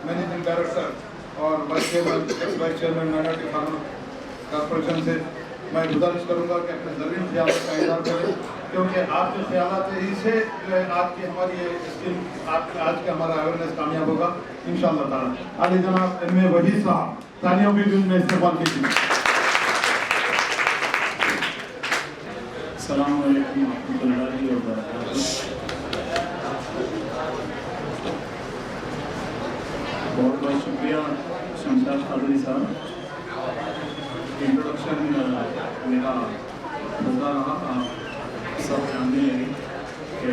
मैनेजिंग डायरेक्टर और vice chairman minority farmer corporation से मैं गुजारिश करूंगा कि अपने जलील ख्यालात का इज़हार करें, क्योंकि आपके ख्यालात इसे जो है आज की हमारी ये स्कीम आज का हमारा अवेयरनेस कामयाब होगा इंशाअल्लाह ताला। अली जनाब MA वहीद साहब तालियों भी में इस्तेमाल कीजिए। अस्सलाम वालेकुम रहमतुल्लाहि व बरकातुहू। बहुत बहुत शुक्रिया शमशाद कादरी साहब। इंट्रोडक्शन मेरा होता रहा, आप सब जानने लगे कि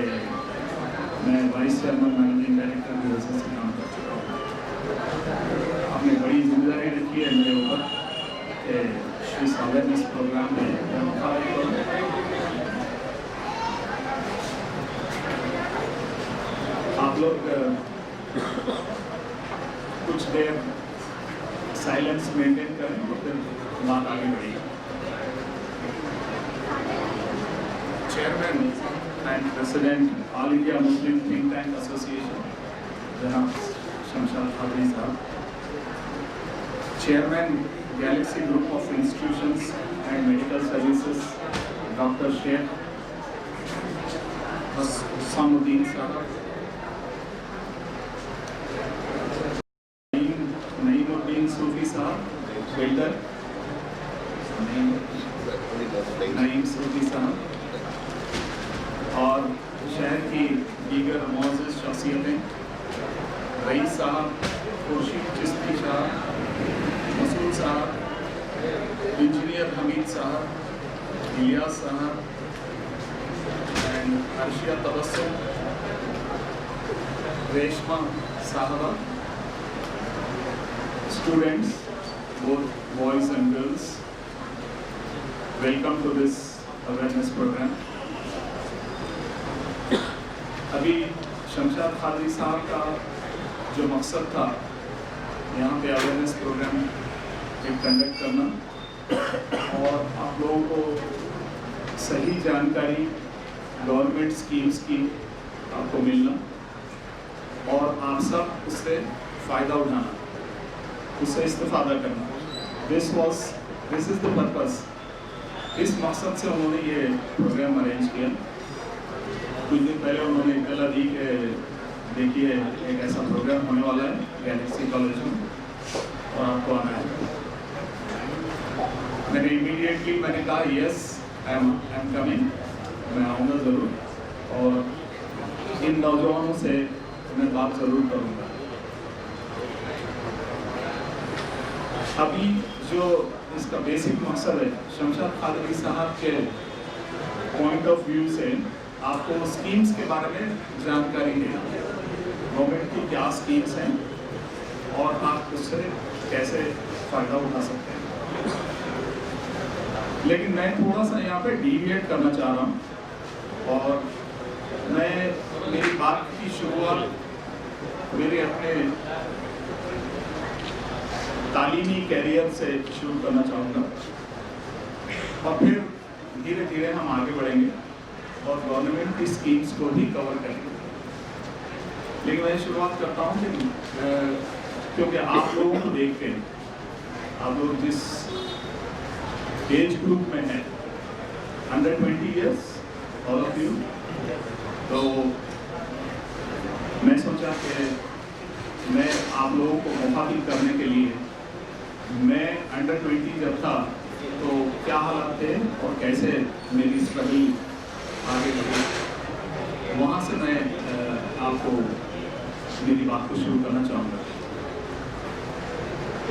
मैं वाइस चेयरमैन मैनेजिंग डायरेक्टर की वजह से काम कर चुका हूँ। आपने बड़ी जिम्मेदारी रखी है मेरे ऊपर कि इस अवेयरनेस प्रोग्राम में आप लोग कुछ देर साइलेंस मेंटेन करें तो फिर बात आगे बढ़ेगी। Chairman and president All India Muslim think tank association जनाब शमशाद कादरी साहब, chairman Galaxy group of institutions and medical services doctor Sheikh Hussainuddin साहब, नईमुद्दीन सूफी साहब, बिल्डर नईम सूफी साहब, और शहर की दीगर मोअज़्ज़िज़ शख्सियतें, रईस साहब, खुर्शीद चिश्ती साहब, मसूद साहब, इंजीनियर हमीद साहब, इलियास साहब एंड अर्शिया तबस्सुम, रेशमा साहबा, students, both boys and girls, welcome to this awareness program. अभी शमशाद कादरी साहब का जो मकसद था यहाँ पे अवेयरनेस प्रोग्राम एक कंडक्ट करना और आप लोगों को सही जानकारी गवर्नमेंट स्कीम्स की आपको मिलना और आप सब उससे फ़ायदा उठाना, उससे इस्तेफादा करना। This is the purpose. इस मकसद से उन्होंने ये प्रोग्राम अरेंज किया। कुछ दिन पहले उन्होंने इत्तला दी कि देखिए एक ऐसा प्रोग्राम होने वाला है गैलेक्सी कॉलेज में और आपको आना है। मैंने कहा यस आई एम कमिंग, मैं आऊँगा ज़रूर और इन नौजवानों से मैं बात ज़रूर करूँगा। अभी जो इसका बेसिक मकसद है शमशाद कादरी साहब के पॉइंट ऑफ व्यू से आपको स्कीम्स के बारे में जानकारी देना, गवर्नमेंट की क्या स्कीम्स हैं और आप उससे कैसे फ़ायदा उठा सकते हैं। लेकिन मैं थोड़ा सा यहाँ पे डिविएट करना चाह रहा हूँ और मैं मेरी बात की शुरुआत मेरे अपने तालीमी कैरियर से शुरू करना चाहूँगा और फिर धीरे धीरे हम आगे बढ़ेंगे और गवर्नमेंट की स्कीम्स को भी कवर करेंगे। लेकिन मैं शुरुआत करता हूँ कि क्योंकि आप लोगों को देख के आप लोग जिस एज ग्रुप में हैं under 20 years all of you, तो मैं सोचा कि मैं आप लोगों को मुखातिब करने के लिए मैं अंडर 20 जब था तो क्या हालात थे और कैसे मेरी स्ट्रगल आगे बढ़ी, वहाँ से मैं आपको मेरी बात को शुरू करना चाहूँगा।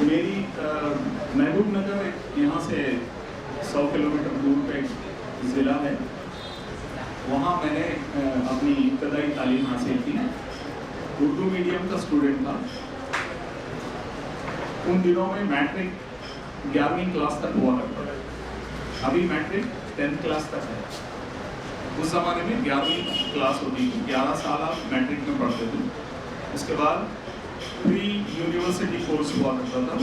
मेरी महबूब नगर यहाँ से 100 किलोमीटर दूर पे ज़िला है, वहाँ मैंने अपनी इब्तदाई तालीम हासिल की। उर्दू मीडियम का स्टूडेंट था। उन दिनों में मैट्रिक 11वीं क्लास तक हुआ करता था, अभी मैट्रिक 10th क्लास तक है। उस ज़माने में 11वीं क्लास होती थी, 11 साल आप मैट्रिक में पढ़ते थे। उसके बाद प्री यूनिवर्सिटी कोर्स हुआ करता था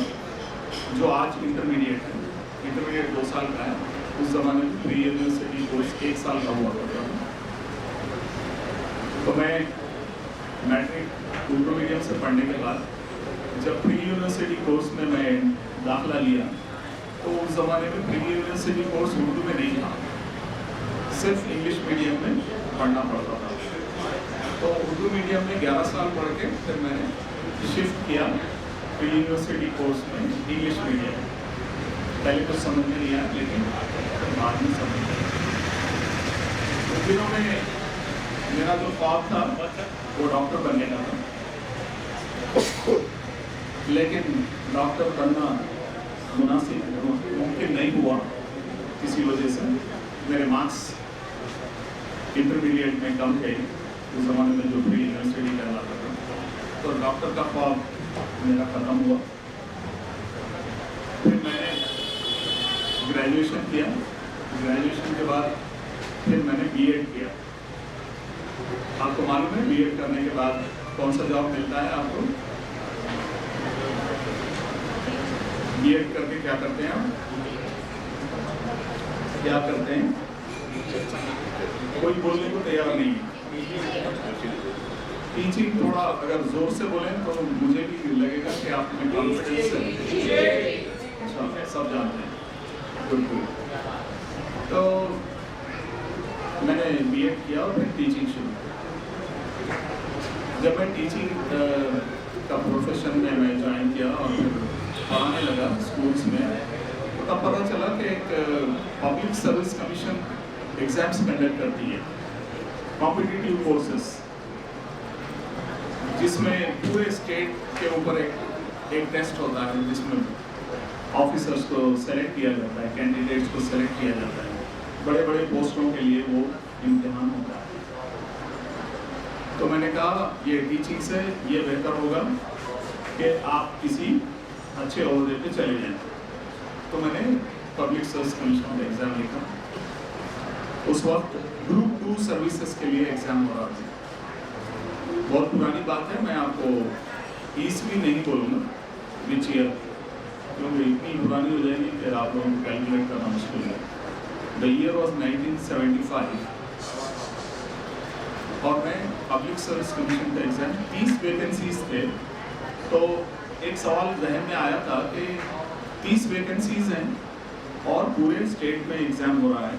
जो आज इंटरमीडिएट है। इंटरमीडिएट 2 साल का है, उस ज़माने में प्री यूनिवर्सिटी कोर्स 1 साल का हुआ करता था। तो मैं मैट्रिक उर्दू मीडियम से पढ़ने के बाद जब प्री यूनिवर्सिटी कोर्स में मैं दाखिला लिया तो उस ज़माने में प्री यूनिवर्सिटी कोर्स उर्दू में नहीं था, सिर्फ इंग्लिश मीडियम में पढ़ना पड़ता था। तो उर्दू मीडियम में 11 साल पढ़ के फिर मैंने शिफ्ट किया प्री यूनिवर्सिटी कोर्स में इंग्लिश मीडियम। पहले कुछ समझ में नहीं आया लेकिन बाद में समझ में आया। उन दिनों में मेरा जो ख्वाब था वो डॉक्टर बनने का था। लेकिन डॉक्टर बनना मुनासिब मुमकिन नहीं हुआ किसी वजह से। मेरे मार्क्स इंटरमीडिएट में कम थे उस ज़माने में जो प्री यूनिवर्सिटी कहलाता था, तो डॉक्टर का ख्वाब मेरा ख़त्म हुआ। फिर मैंने ग्रेजुएशन किया, ग्रेजुएशन के बाद फिर मैंने बीएड किया। आपको मालूम है बीएड करने के बाद कौन सा जॉब मिलता है आपको? बीएड करके क्या करते हैं आप? क्या करते हैं? कोई बोलने को तैयार नहीं है। टीचिंग थोड़ा अगर जोर से बोलें तो मुझे भी लगेगा कि आप में कॉन्फिडेंस है। अच्छा, सब जानते हैं। Good good. तो मैंने बीएड किया और फिर टीचिंग शुरू की। जब मैं टीचिंग का प्रोफेशन में मैं ज्वाइन किया और फिर पढ़ाने लगा स्कूल्स में, तो तब पता चला कि एक public service commission exams conduct करती है, कॉम्पिटिटिव कोर्सेस, जिसमें पूरे स्टेट के ऊपर एक टेस्ट होता है जिसमें ऑफिसर्स को सेलेक्ट किया जाता है, कैंडिडेट्स को सेलेक्ट किया जाता है। बड़े बड़े पोस्टों के लिए वो इम्तिहान होता है। तो मैंने कहा ये टीचिंग से ये बेहतर होगा कि आप किसी अच्छे ओहदे पे चले जाएं। तो मैंने पब्लिक सर्विस कमीशन का एग्ज़ाम लिखा। उस वक्त ग्रुप 2 सर्विसेज के लिए एग्ज़ाम हो रहा था। बहुत पुरानी बात है, मैं आपको ईस्वी नहीं बोलूँगा विच ईयर, क्योंकि इतनी पुरानी हो जाएगी फिर आप लोगों को कैलकुलेट करना मुश्किल है। द ईयर वॉज 1975 और मैं पब्लिक सर्विस कमीशन का एग्ज़ाम 30 वैकेंसीज थे। तो एक सवाल जहन में आया था कि 30 वैकेंसीज हैं और पूरे स्टेट में एग्ज़ाम हो रहा है,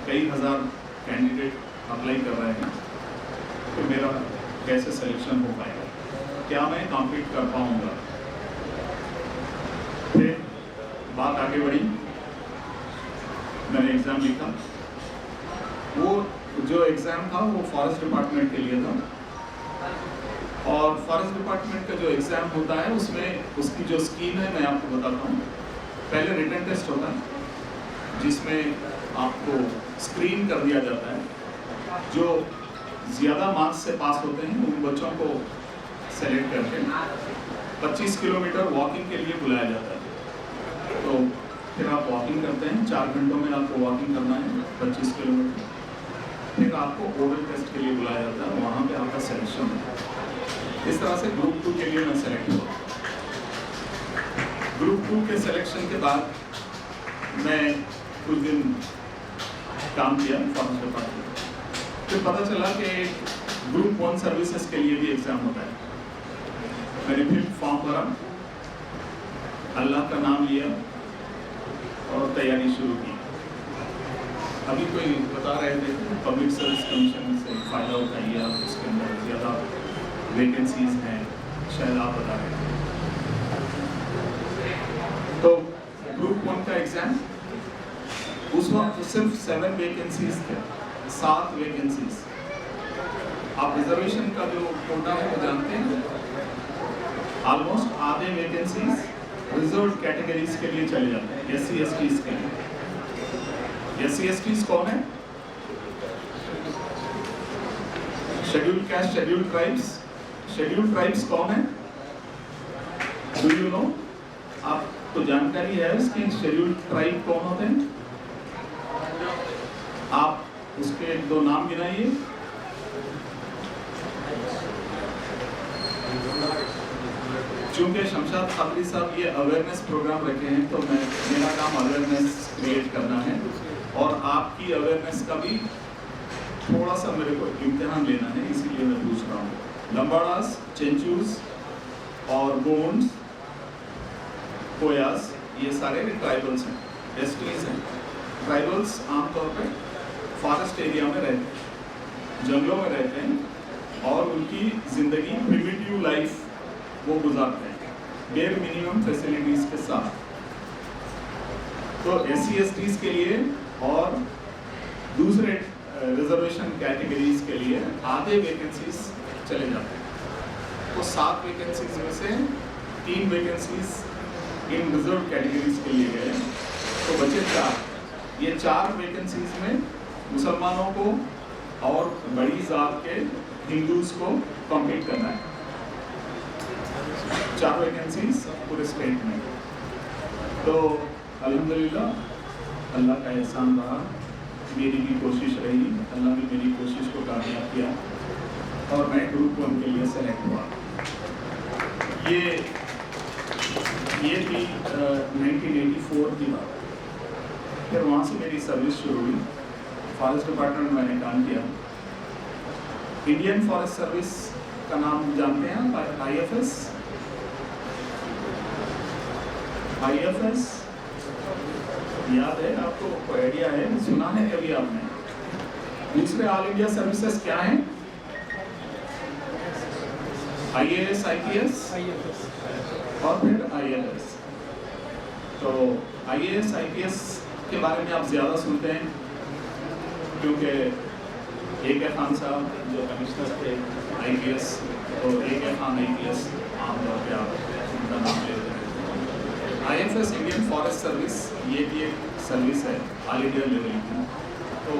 कई हज़ार कैंडिडेट अप्लाई कर रहे हैं, तो मेरा कैसे सिलेक्शन हो पाएगा, क्या मैं कॉम्पीट कर पाऊँगा। फिर बात आगे बढ़ी, मैंने एग्ज़ाम लिखा। वो जो एग्ज़ाम था वो फॉरेस्ट डिपार्टमेंट के लिए था, और फॉरेस्ट डिपार्टमेंट का जो एग्ज़ाम होता है उसमें उसकी जो स्कीम है मैं आपको बताता हूँ। पहले रिटन टेस्ट होता है जिसमें आपको स्क्रीन कर दिया जाता है, जो ज़्यादा मार्क्स से पास होते हैं उन बच्चों को सेलेक्ट करके 25 किलोमीटर वॉकिंग के लिए बुलाया जाता है। तो फिर आप वॉकिंग करते हैं, 4 घंटों में आपको वॉकिंग करना है 25 किलोमीटर। फिर आपको ओरल टेस्ट के लिए बुलाया जाता है, वहाँ पे आपका सिलेक्शन है। इस तरह से ग्रुप 2 के लिए मैं सेलेक्ट हुआ। ग्रुप 2 के सिलेक्शन के बाद मैं कुछ दिन काम किया फॉरेस्ट डिपार्टमेंट। फिर पता चला कि ग्रुप 1 सर्विसेज के लिए भी एग्ज़ाम होता है। मैंने फिर फॉर्म भरा, अल्लाह का नाम लिया और तैयारी शुरू की। अभी कोई बता रहे थे पब्लिक सर्विस कमीशन से फ़ायदा उठाइए आप, उसके अंदर ज़्यादा वैकेंसीज हैं, शायद आप बता रहे थे। तो ग्रुप 1 का एग्ज़ाम उस वक्त सिर्फ 7 वैकेंसीज थे, 7 वैकेंसीज। आप रिजर्वेशन का जो कोटा है वो जानते हैं, ऑलमोस्ट आधे वैकेंसीज रिजर्व कैटेगरीज के लिए चले जाते हैं, SC STs के लिए। SC STs कौन है? Scheduled caste, scheduled tribes. Scheduled tribes कौन है? Do you know? आपको जानकारी है इसकी शेड्यूल्ड ट्राइब कौन होते हैं? आप उसके 2 नाम गिनाइए। चूंकि शमशाद खादरी साहब ये अवेयरनेस प्रोग्राम रखे हैं, तो मेरा काम अवेयरनेस क्रिएट करना है और आपकी अवेयरनेस का भी थोड़ा सा मेरे को इम्तिहान लेना है, इसीलिए मैं पूछ रहा हूँ। लंबाड़ास, चेंचूस और गोंड्स, कोयास, ये सारे ट्राइबल्स हैं, STs हैं। ट्राइबल्स आमतौर पे फॉरेस्ट एरिया में रहते हैं, जंगलों में रहते हैं और उनकी ज़िंदगी प्रिमिटिव लाइफ वो गुजारते हैं, बेयर मिनिमम फैसिलिटीज़ के साथ। तो SC STs के लिए और दूसरे रिजर्वेशन कैटेगरीज के लिए आधे वैकेंसीज चले जाते हैं। तो 7 वैकेंसीज में से 3 वैकेंसीज इन रिजर्व कैटेगरीज के लिए गए, तो बचे 4। ये 4 वैकेंसीज में मुसलमानों को और बड़ी ज़ात के हिंदूज को कॉम्पीट करना है। 4 वैकेंसीज पूरे स्टेट में। तो अल्हम्दुलिल्लाह अल्लाह का एहसान रहा, मेरी भी कोशिश रही, अल्लाह ने मेरी कोशिश को कामयाब किया और मैं ग्रुप 1 के लिए सेलेक्ट हुआ। ये थी 1984 की बात। फिर वहाँ से मेरी सर्विस शुरू हुई। फॉरेस्ट डिपार्टमेंट में मैंने काम किया। इंडियन फॉरेस्ट सर्विस का नाम जानते हैं? IFS याद है आपको? कोई आइडिया है? सुना है कभी आपने? दूसरे ऑल इंडिया सर्विसेज क्या हैं? IAS, IPS और फिर ILS। तो IAS, IPS के बारे में आप ज़्यादा सुनते हैं क्योंकि AK खान साहब जो कमिश्नर थे IPS, तो AK खान IPS आमतौर पर आप उनका नाम लेते हैं। IFS इंडियन फॉरेस्ट सर्विस, ये भी एक सर्विस है ऑल इंडिया लेवल की। तो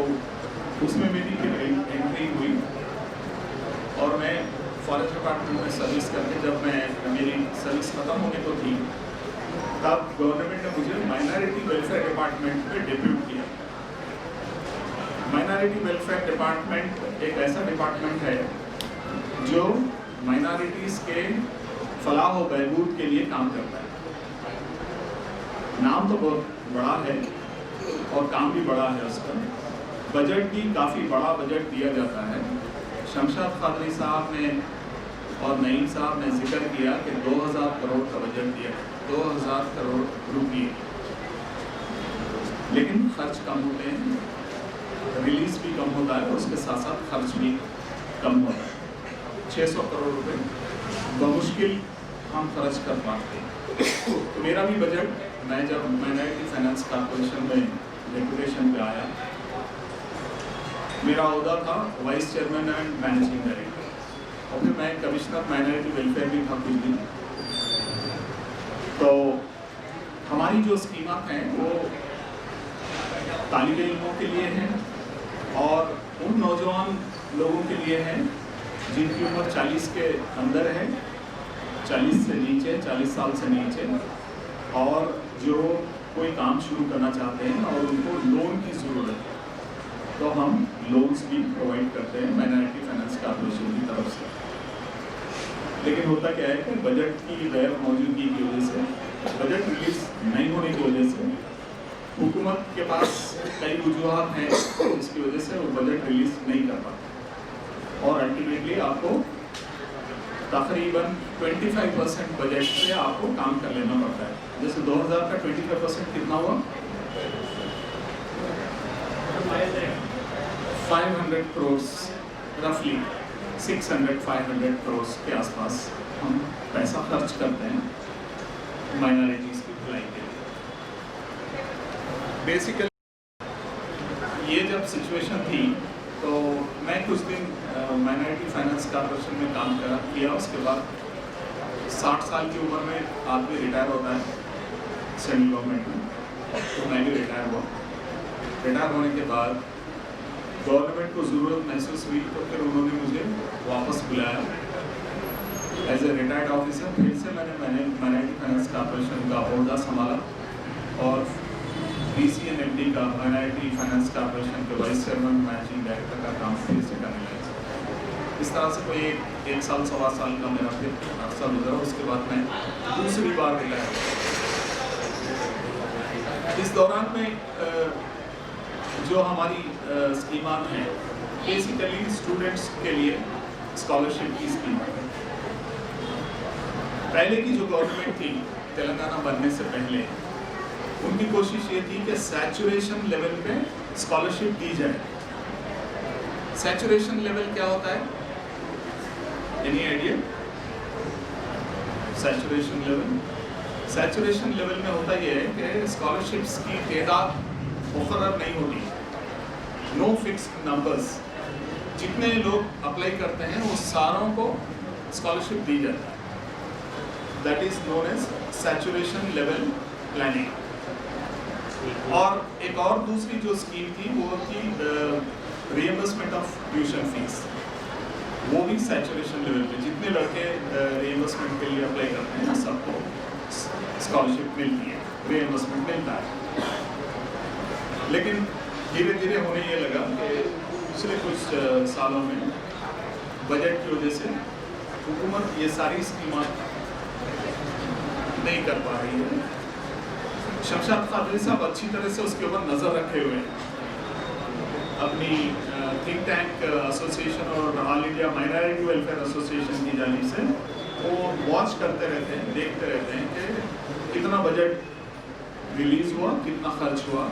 उसमें मेरी फिर एंट्री हुई और मैं फॉरेस्ट डिपार्टमेंट में सर्विस करके जब मेरी सर्विस खत्म होने को थी, तब गवर्नमेंट ने मुझे माइनॉरिटी वेलफेयर डिपार्टमेंट में डिप्यूट किया। माइनॉरिटी वेलफेयर डिपार्टमेंट एक ऐसा डिपार्टमेंट है जो माइनॉरिटीज़ के फलाह व बहबूद के लिए काम करता है। नाम तो बहुत बड़ा है और काम भी बड़ा है उसका। बजट भी काफ़ी बड़ा बजट दिया जाता है। शमशाद खादरी साहब ने और नईम साहब ने जिक्र किया कि 2000 करोड़ का बजट दिया, 2000 करोड़ रुपये, लेकिन खर्च कम होते हैं, रिलीज भी कम होता है, उसके साथ साथ खर्च भी कम होता है। 600 करोड़ रुपए बमुश्किल हम खर्च कर पाते हैं। तो मेरा भी बजट, मैं जब माइनॉरिटी फाइनेंस कॉर्पोरेशन में डेपुटेशन पे आया, मेरा ओहदा था vice chairman and managing director और फिर मैं कमिश्नर माइनॉरिटी वेलफेयर भी था कुछ दिन। तो हमारी जो स्कीमात हैं वो तालिब इल्मों के लिए हैं और उन नौजवान लोगों के लिए हैं जिनकी उम्र 40 के अंदर है, 40 से नीचे, 40 साल से नीचे, और जो कोई काम शुरू करना चाहते हैं और उनको लोन की ज़रूरत है, तो हम लोन्स भी प्रोवाइड करते हैं माइनॉरिटी फाइनेंस कॉर्पोरेशन की तरफ से। लेकिन होता क्या है कि बजट की गैर मौजूदगी की वजह से, बजट रिलीज नहीं होने की वजह से, हुकूमत के पास कई वजूहत हैं जिसकी वजह से वो बजट रिलीज नहीं कर पाते और अल्टीमेटली आपको तकरीबन 25% बजट से आपको काम कर लेना पड़ता है। जैसे 2000 का 25% कितना हुआ? 500 करोड़, रफली 600-500 करोड़ के आसपास हम पैसा खर्च करते हैं माइनॉरिटीज़ की भलाई के लिए। बेसिकली ये जब सिचुएशन थी तो मैं कुछ दिन माइनॉरिटी फाइनेंस कॉर्पोरेशन में काम किया। उसके बाद 60 साल की उम्र में आदमी रिटायर होता है सेंट्रल गवर्नमेंट में, तो मैं भी रिटायर हुआ। रिटायर होने के बाद गवर्नमेंट को ज़रूरत महसूस हुई तो फिर उन्होंने मुझे वापस बुलाया एज ए रिटायर्ड ऑफिसर। फिर से मैंने माइनॉरिटी फाइनेंस कॉर्पोरेशन का ओहदा संभाला और BCNMD का माइनॉरिटी फाइनेंस कॉर्पोरेशन के वाइस चेयरमैन मैनेजिंग डायरेक्टर का काम फिर से करने लगा। इस तरह से कोई एक साल सवा साल का मेरा फिर अर्सा गुजरा। उसके बाद मैं दूसरी बार रिटायर हुआ। इस दौरान में जो हमारी स्कीमात हैं बेसिकली स्टूडेंट्स के लिए स्कॉलरशिप की स्कीम है। पहले की जो गवर्नमेंट थी तेलंगाना बनने से पहले, उनकी कोशिश ये थी कि सैचुरेशन लेवल पे स्कॉलरशिप दी जाए। सैचुरेशन लेवल क्या होता है? Any idea? Saturation level, saturation level में होता ये है कि स्कॉलरशिप्स की तादाद मुकर्रर नहीं होती, नो फिक्स्ड नंबर्स। जितने लोग अप्लाई करते हैं वो सारों को स्कॉलरशिप दी जाती है। that is known as saturation level planning. और एक और दूसरी जो स्कीम थी वो थी रिएम्बर्समेंट ऑफ ट्यूशन फीस। वो भी सैचुरेशन लेवल पे जितने लड़के रिएम्बर्समेंट के लिए अप्लाई करते हैं सबको स्कॉलरशिप मिलती है, रिएम्बर्समेंट मिलता है। लेकिन धीरे धीरे होने ये लगा कि पिछले कुछ सालों में बजट की वजह से हुकूमत ये सारी स्कीम नहीं कर पा रही है। शमशाद कादरी साहब अच्छी तरह से उसके ऊपर नज़र रखे हुए हैं। अपनी थिंक टैंक एसोसिएशन और All India minority welfare association की जानिब से वो वॉच करते रहते हैं, देखते रहते हैं कि कितना बजट रिलीज हुआ, कितना खर्च हुआ,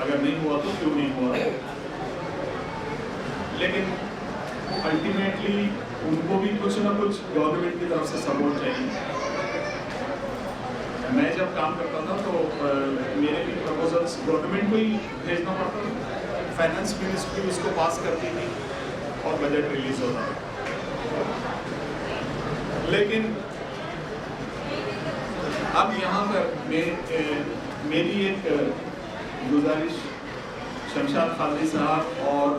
अगर नहीं हुआ तो क्यों नहीं हुआ। लेकिन अल्टीमेटली उनको भी कुछ ना कुछ गवर्नमेंट की तरफ से सपोर्ट चाहिए। मैं जब काम करता था तो मेरे भी प्रपोजल्स गवर्नमेंट को ही भेजना पड़ता था, फाइनेंस मिनिस्ट्री उसको पास करती थी और बजट रिलीज होता था। लेकिन अब यहाँ पर मेरी एक गुजारिश शमशाद कादरी साहब और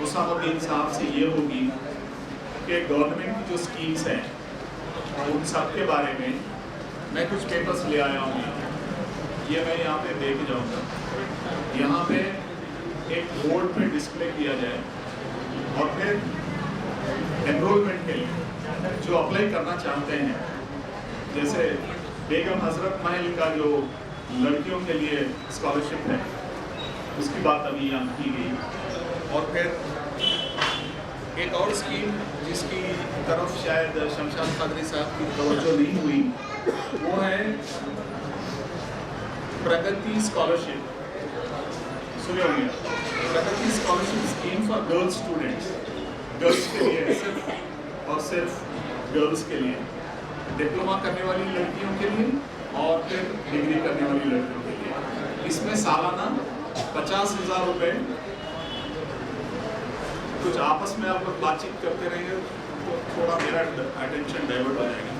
उसामुद्दीन साहब से ये होगी कि गवर्नमेंट की जो स्कीम्स हैं उन सब के बारे में मैं कुछ पेपर्स ले आया हूँ। ये मैं यहाँ पे दे के जाऊँगा। यहाँ पे एक बोर्ड पे डिस्प्ले किया जाए और फिर एनरोलमेंट के लिए जो अप्लाई करना चाहते हैं, जैसे बेगम हजरत महल का जो लड़कियों के लिए स्कॉलरशिप है उसकी बात अभी यहाँ की गई। और फिर एक और स्कीम जिसकी तरफ शायद शमशाद कादरी साहब की तवज्जो नहीं हुई वो है प्रगति स्कॉलरशिप। सुने होंगे, Pragati scholarship scheme for girls students, girls के लिए सिर्फ और सिर्फ गर्ल्स के लिए, डिप्लोमा करने वाली लड़कियों के लिए और फिर डिग्री करने वाली लड़कियों के लिए। इसमें सालाना 50,000 रुपये, कुछ आपस में आप लोग बातचीत करते रहेंगे तो थोड़ा मेरा अटेंशन डाइवर्ट हो जाएगा।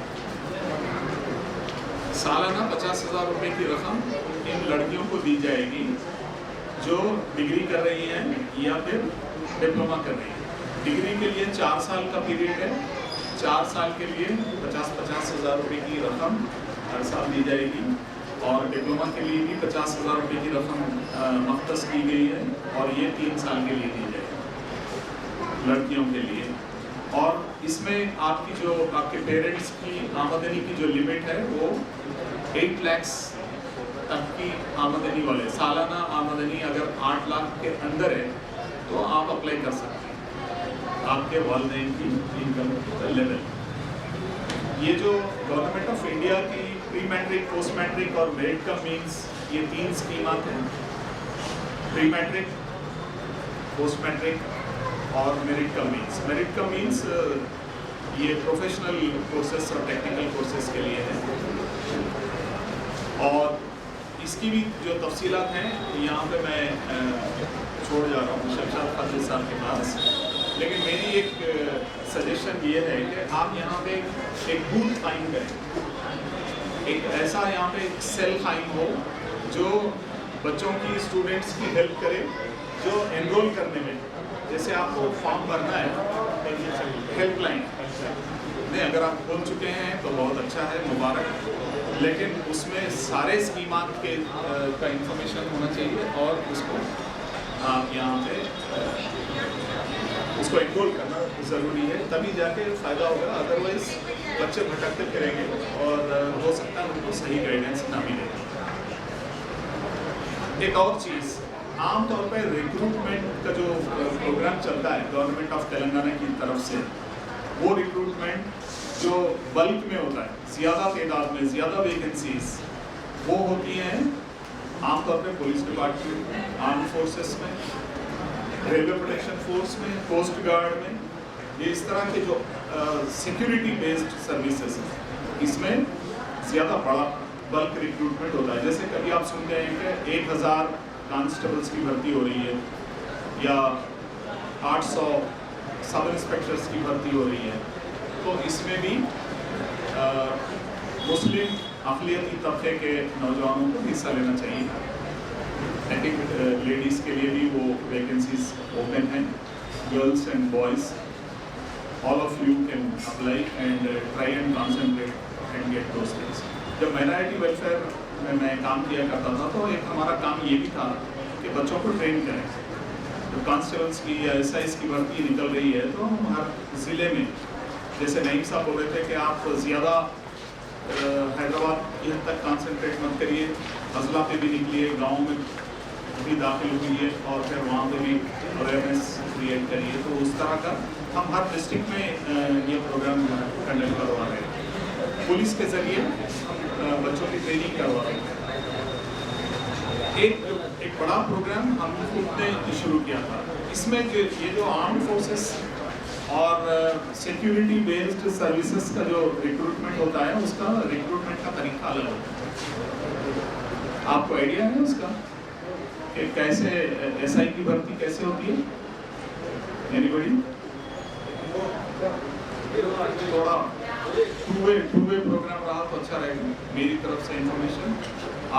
सालाना 50,000 रुपये की रकम इन लड़कियों को दी जाएगी जो डिग्री कर रही हैं या फिर डिप्लोमा कर रही हैं। डिग्री के लिए 4 साल का पीरियड है, 4 साल के लिए 50,000 रुपये की रकम हर साल दी जाएगी और डिप्लोमा के लिए भी 50,000 रुपये की रकम मख्तस की गई है और ये 3 साल के लिए दी जाएगी लड़कियों के लिए। और इसमें आपकी जो आपके पेरेंट्स की आमदनी की जो लिमिट है वो 8 लाख तक की आमदनी वाले, सालाना आमदनी अगर 8 लाख के अंदर है तो आप अप्लाई कर सकते हैं, आपके वालिदैन की इनकम लेवल। ये जो गवर्नमेंट ऑफ इंडिया की प्री मैट्रिक, पोस्ट मैट्रिक और मेरिट कम मीन्स, ये 3 स्कीमात हैं। प्री मैट्रिक, पोस्ट मैट्रिक और merit come means. Merit come means ये प्रोफेशनल कोर्सेस और टेक्निकल कोर्सेस के लिए है और इसकी भी जो तफसीलात हैं यहाँ पे मैं छोड़ जा रहा हूँ शमशाद कादरी साहब के पास। लेकिन मेरी एक सजेशन ये है कि आप यहाँ पे एक बूथ कायम करें, एक ऐसा यहाँ पे एक सेल कायम हो जो बच्चों की, स्टूडेंट्स की हेल्प करे, जो एनरोल करने में, जैसे आपको फॉर्म भरना है हेल्पलाइन नहीं, अगर आप खोल चुके हैं तो बहुत अच्छा है, मुबारक। लेकिन उसमें सारे स्कीमात के का इंफॉर्मेशन होना चाहिए और उसको आप यहाँ पे उसको एनरोल करना ज़रूरी है, तभी जाके फ़ायदा होगा। अदरवाइज बच्चे भटकते फिरेंगे और हो सकता है उनको सही गाइडेंस ना मिले। एक और चीज़, आमतौर पर रिक्रूटमेंट का जो प्रोग्राम चलता है गवर्नमेंट ऑफ तेलंगाना की तरफ से, वो रिक्रूटमेंट जो बल्क में होता है, ज़्यादा तादाद में, ज़्यादा वैकेंसीज वो होती हैं आमतौर पे पुलिस डिपार्टमेंट में, आर्म फोर्सेस में, रेलवे प्रोटेक्शन फोर्स में, कोस्ट गार्ड में। ये इस तरह के जो सिक्योरिटी बेस्ड सर्विसेज हैं, इसमें ज़्यादा बड़ा बल्क रिक्रूटमेंट होता है। जैसे कभी आप सुनते हैं कि 1000 कांस्टेबल्स की भर्ती हो रही है या 800 सब इंस्पेक्टर्स की भर्ती हो रही है, तो इसमें भी मुस्लिम अक़लियती तबके के नौजवानों को हिस्सा लेना चाहिए। आई थिंक लेडीज़ के लिए भी वो वैकेंसीज ओपन हैं, girls and boys, all of you can apply and try and concentrate and get those things. जब माइनॉरिटी वेलफेयर में मैं काम किया करता था तो एक हमारा काम ये भी था कि बच्चों को ट्रेन करें। तो कांस्टेबल्स की या एसआईज की भर्ती निकल रही है तो हम हर ज़िले में, जैसे नईम साहब बोल रहे थे कि आप ज़्यादा हैदराबाद की हद तक कंसंट्रेट मत करिए, अजला पे भी निकलिए, गाँव में भी दाखिल हुई और फिर वहाँ पे भी अवेयरनेस क्रिएट करिए। तो उस तरह का हम हर डिस्ट्रिक्ट में ये प्रोग्राम कंडक्ट करवा रहे हैं। पुलिस के जरिए हम बच्चों की ट्रेनिंग करवा रहे हैं। एक बड़ा प्रोग्राम हम खुद ने शुरू किया था। इसमें ये जो आर्म्ड फोर्सेस और सिक्योरिटी बेस्ड सर्विसेज का जो रिक्रूटमेंट होता है, उसका रिक्रूटमेंट का तरीका अलग होता है। आपको आइडिया है उसका कि कैसे एसआई की भर्ती कैसे होती है? एनीबॉडी? थोड़ा टू वे प्रोग्राम रहा तो अच्छा रहेगा। मेरी तरफ से इंफॉर्मेशन,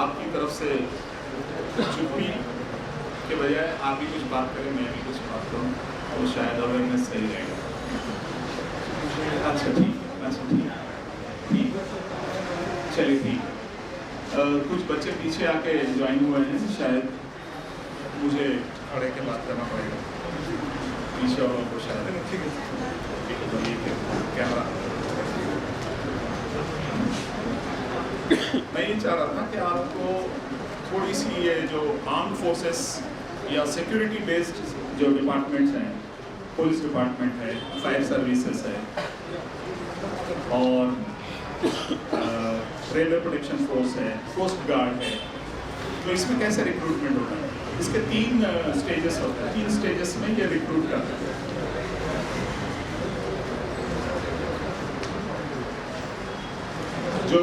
आपकी तरफ से चुप्पी के बजाय आप भी कुछ बात करें, मैं भी कुछ बात करूँ, तो शायद अवेयरनेस सही रहेगा। अच्छा ठीक, चलिए ठीक। कुछ बच्चे पीछे आके ज्वाइन हुए हैं, शायद मुझे खड़े के बात करना पड़ेगा पीछे वालों को शायद। ठीक है, कैमरा। मैं ये चाह रहा था कि आपको थोड़ी सी ये जो आर्म्ड फोर्सेस या सिक्योरिटी बेस्ड जो डिपार्टमेंट्स हैं, पुलिस डिपार्टमेंट है, फायर सर्विसेज है और रेलवे प्रोटेक्शन फोर्स है, कोस्ट गार्ड है, तो इसमें कैसे रिक्रूटमेंट होता है? इसके 3 स्टेजेस होते हैं। 3 स्टेजेस में ये रिक्रूट करते हैं। जो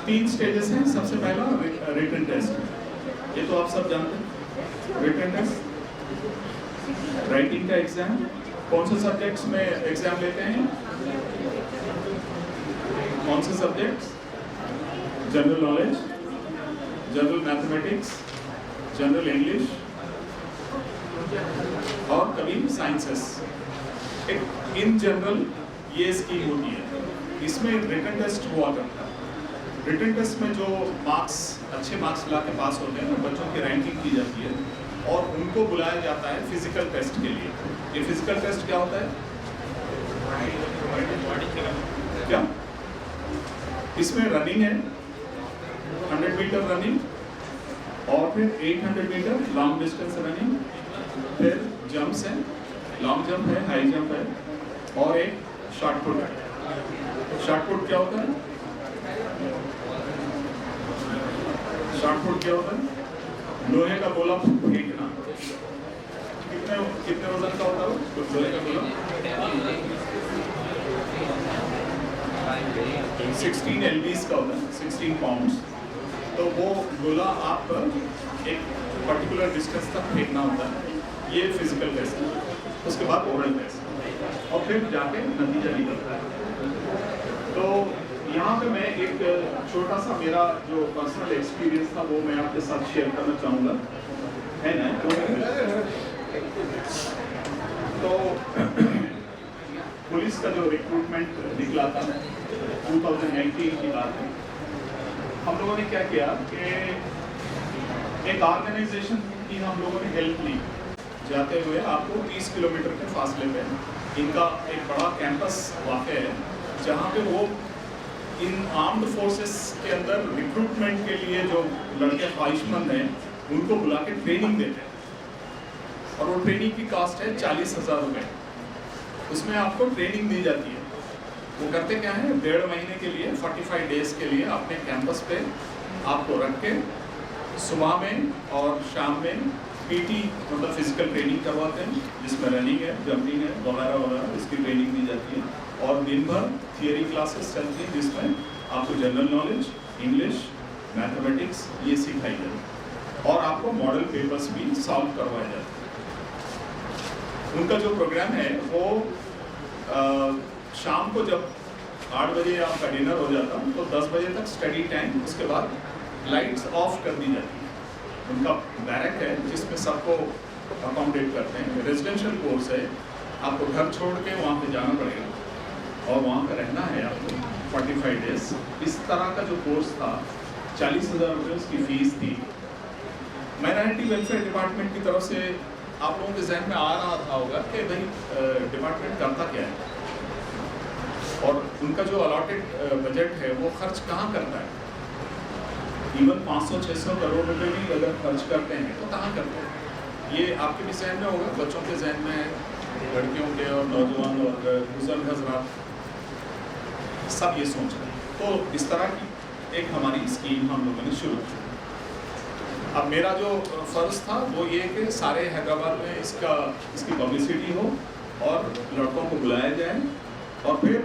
3 स्टेजेस हैं, सबसे पहला रिटन टेस्ट, ये तो आप सब जानते हैं। रिटन टेस्ट, राइटिंग का एग्जाम। कौन से सब्जेक्ट्स में एग्जाम लेते हैं? कौन से subjects? General knowledge, general mathematics, general English और कभी साइंसेस। एक इन जनरल ये स्कीम होती है। इसमें रिटन टेस्ट हुआ करता है। रिटन टेस्ट में जो मार्क्स, अच्छे मार्क्स ला के पास होते हैं, बच्चों की रैंकिंग की जाती है और उनको बुलाया जाता है फिजिकल टेस्ट के लिए। ये फिजिकल टेस्ट क्या होता है? क्या? इसमें रनिंग है, 100 मीटर रनिंग और फिर 800 मीटर लॉन्ग डिस्टेंस रनिंग, फिर जंप्स हैं, लॉन्ग जंप है, हाई जंप है और एक शॉर्ट पुट है। शॉर्ट पुट क्या होता है? शॉर्ट पुट क्या होता है? लोहे का गोला फेंकना। कितने वजन का होता है वो लोहे का गोला? 16 LBs का होता है, 16 पाउंड्स। तो वो गोला आप एक पर्टिकुलर डिस्टेंस तक फेंकना होता है। ये फिजिकल टेस्ट है। उसके बाद ओरल टेस्ट और फिर जाके नतीजा निकलता है। तो यहाँ पे मैं एक छोटा सा मेरा जो पर्सनल एक्सपीरियंस था वो मैं आपके साथ शेयर करना चाहूँगा, है ना? तो पुलिस का जो रिक्रूटमेंट निकला था 2019 की बात है। हम लोगों ने क्या किया कि एक ऑर्गेनाइजेशन की हम लोगों ने हेल्प ली। जाते हुए आपको 30 किलोमीटर के फासले पे इनका एक बड़ा कैंपस वाक़ है, जहाँ पे वो इन आर्म्ड फोर्सेस के अंदर रिक्रूटमेंट के लिए जो लड़के ख्वाहिशमंद हैं उनको बुला के ट्रेनिंग देते हैं और वो ट्रेनिंग की कॉस्ट है 40,000 रुपये। उसमें आपको ट्रेनिंग दी जाती है। वो करते क्या है, 1.5 महीने के लिए 45 डेज के लिए अपने कैंपस पे आपको रख के सुबह में और शाम में पीटी मतलब फिजिकल ट्रेनिंग करवाते हैं, जिसमें रनिंग है, जंपिंग है वगैरह वगैरह, इसकी ट्रेनिंग दी जाती है। और दिन भर थियरी क्लासेस चलती हैं जिसमें आपको जनरल नॉलेज, इंग्लिश, मैथमेटिक्स ये सिखाई जाती है और आपको मॉडल पेपर्स भी सॉल्व करवाए जाते हैं। उनका जो प्रोग्राम है वो शाम को जब 8 बजे आपका डिनर हो जाता, तो 10 बजे तक स्टडी टाइम, उसके बाद लाइट्स ऑफ कर दी जाती है। उनका बैरक है जिसमें सबको अकोमोडेट करते हैं। रेजिडेंशियल कोर्स है, आपको घर छोड़ के वहाँ पे जाना पड़ेगा और वहाँ पे रहना है आपको 45 डेज। इस तरह का जो कोर्स था, 40,000 रुपये उसकी फीस थी। माइनॉरिटी वेलफेयर डिपार्टमेंट की तरफ से आप लोगों के जहन में आ रहा था होगा कि भाई डिपार्टमेंट करता क्या है और उनका जो अलॉटेड बजट है वो खर्च कहाँ करता है। इवन 500-600 करोड़ रुपए भी अगर खर्च करते हैं तो कहाँ करते हैं, ये आपके भी जहन में होगा, बच्चों के जहन में, लड़कियों के और नौजवान और बुजुर्ग हजरात सब ये सोच रहे हैं। तो इस तरह की एक हमारी स्कीम हम लोगों ने शुरू की। अब मेरा जो फ़र्ज़ था वो ये कि सारे हैदराबाद में इसकी पब्लिसिटी हो और लड़कों को बुलाया जाए और फिर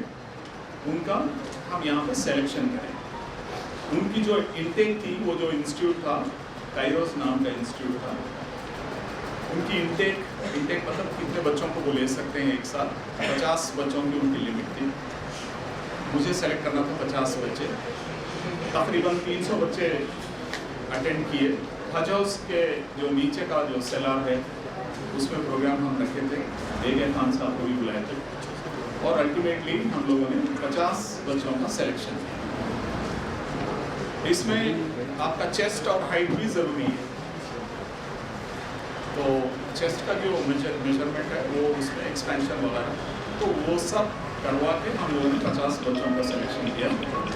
उनका हम यहाँ पे सिलेक्शन करें। उनकी जो इंटेक थी, वो जो इंस्टीट्यूट था, काइरोस नाम का इंस्टीट्यूट था, उनकी इंटेक मतलब कितने बच्चों को वो ले सकते हैं एक साथ, 50 बच्चों की उनकी लिमिट थी। मुझे सेलेक्ट करना था 50 बच्चे, तकरीबन 300 बच्चे अटेंड किए। हज हाउस के जो नीचे का जो सेलार है उसमें प्रोग्राम हम रखे थे, AK खान साहब को भी बुलाए थे और अल्टीमेटली हम लोगों ने 50 बच्चों का सिलेक्शन किया। इसमें आपका चेस्ट और हाइट भी ज़रूरी है, तो चेस्ट का जो मेजरमेंट है वो उसमें एक्सपेंशन वाला है, तो वो सब करवा के हम लोगों ने 50 बच्चों का सिलेक्शन किया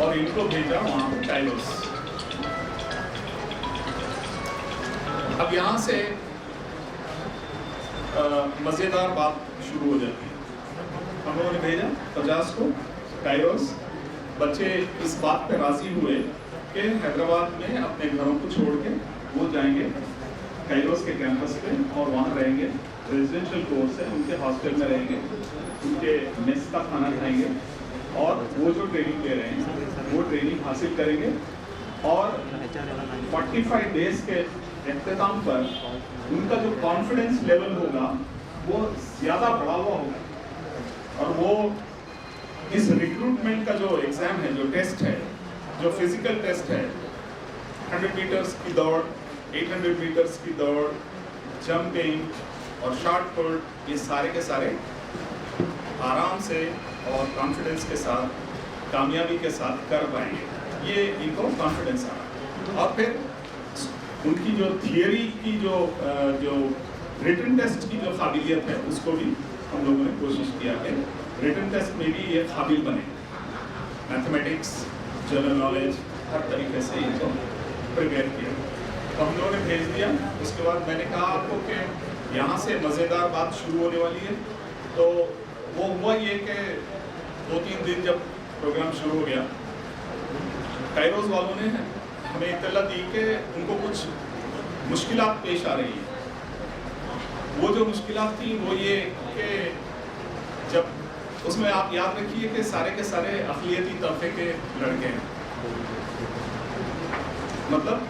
और इनको भेजा वहाँ पर काइरोस। अब यहाँ से मज़ेदार बात शुरू हो जाती है। हम लोगों ने भेजा 50 को काइरोस। बच्चे इस बात पे राज़ी हुए कि हैदराबाद में अपने घरों को छोड़ के वो जाएंगे काइरोस के कैंपस पे और वहाँ रहेंगे। रेजिडेंशियल कोर्स है, उनके हॉस्टल में रहेंगे, उनके मेस का खाना खाएंगे और वो जो ट्रेनिंग ले रहे हैं वो ट्रेनिंग हासिल करेंगे और 45 डेज के इख्तिताम पर उनका जो कॉन्फिडेंस लेवल होगा वो ज़्यादा बढ़ा हुआ होगा और वो इस रिक्रूटमेंट का जो एग्ज़ाम है, जो टेस्ट है, जो फिजिकल टेस्ट है, 100 मीटर्स की दौड़, 800 मीटर्स की दौड़, जंपिंग और शॉट पुट, ये सारे के सारे आराम से और कॉन्फिडेंस के साथ, कामयाबी के साथ कर पाएंगे। ये इनको कॉन्फिडेंस आ रहा है। और फिर उनकी जो थियरी की जो रिटन टेस्ट की जो काबिलियत है उसको भी हम लोगों ने कोशिश किया कि रिटन टेस्ट में भी ये काबिल बने। मैथमेटिक्स, जनरल नॉलेज, हर तरीके से इनको प्रिपेयर किया। तो हम लोगों ने भेज दिया। उसके बाद मैंने कहा आपको कि यहाँ से मज़ेदार बात शुरू होने वाली है। तो वो हुआ ये कि 2-3 दिन जब प्रोग्राम शुरू हो गया, काइरोस वालों ने हमें इत्तला दी कि उनको कुछ मुश्किलात पेश आ रही है। वो जो मुश्किलात थी वो ये कि जब उसमें आप याद रखिए कि सारे के सारे अक़लियती तबके के लड़के हैं, मतलब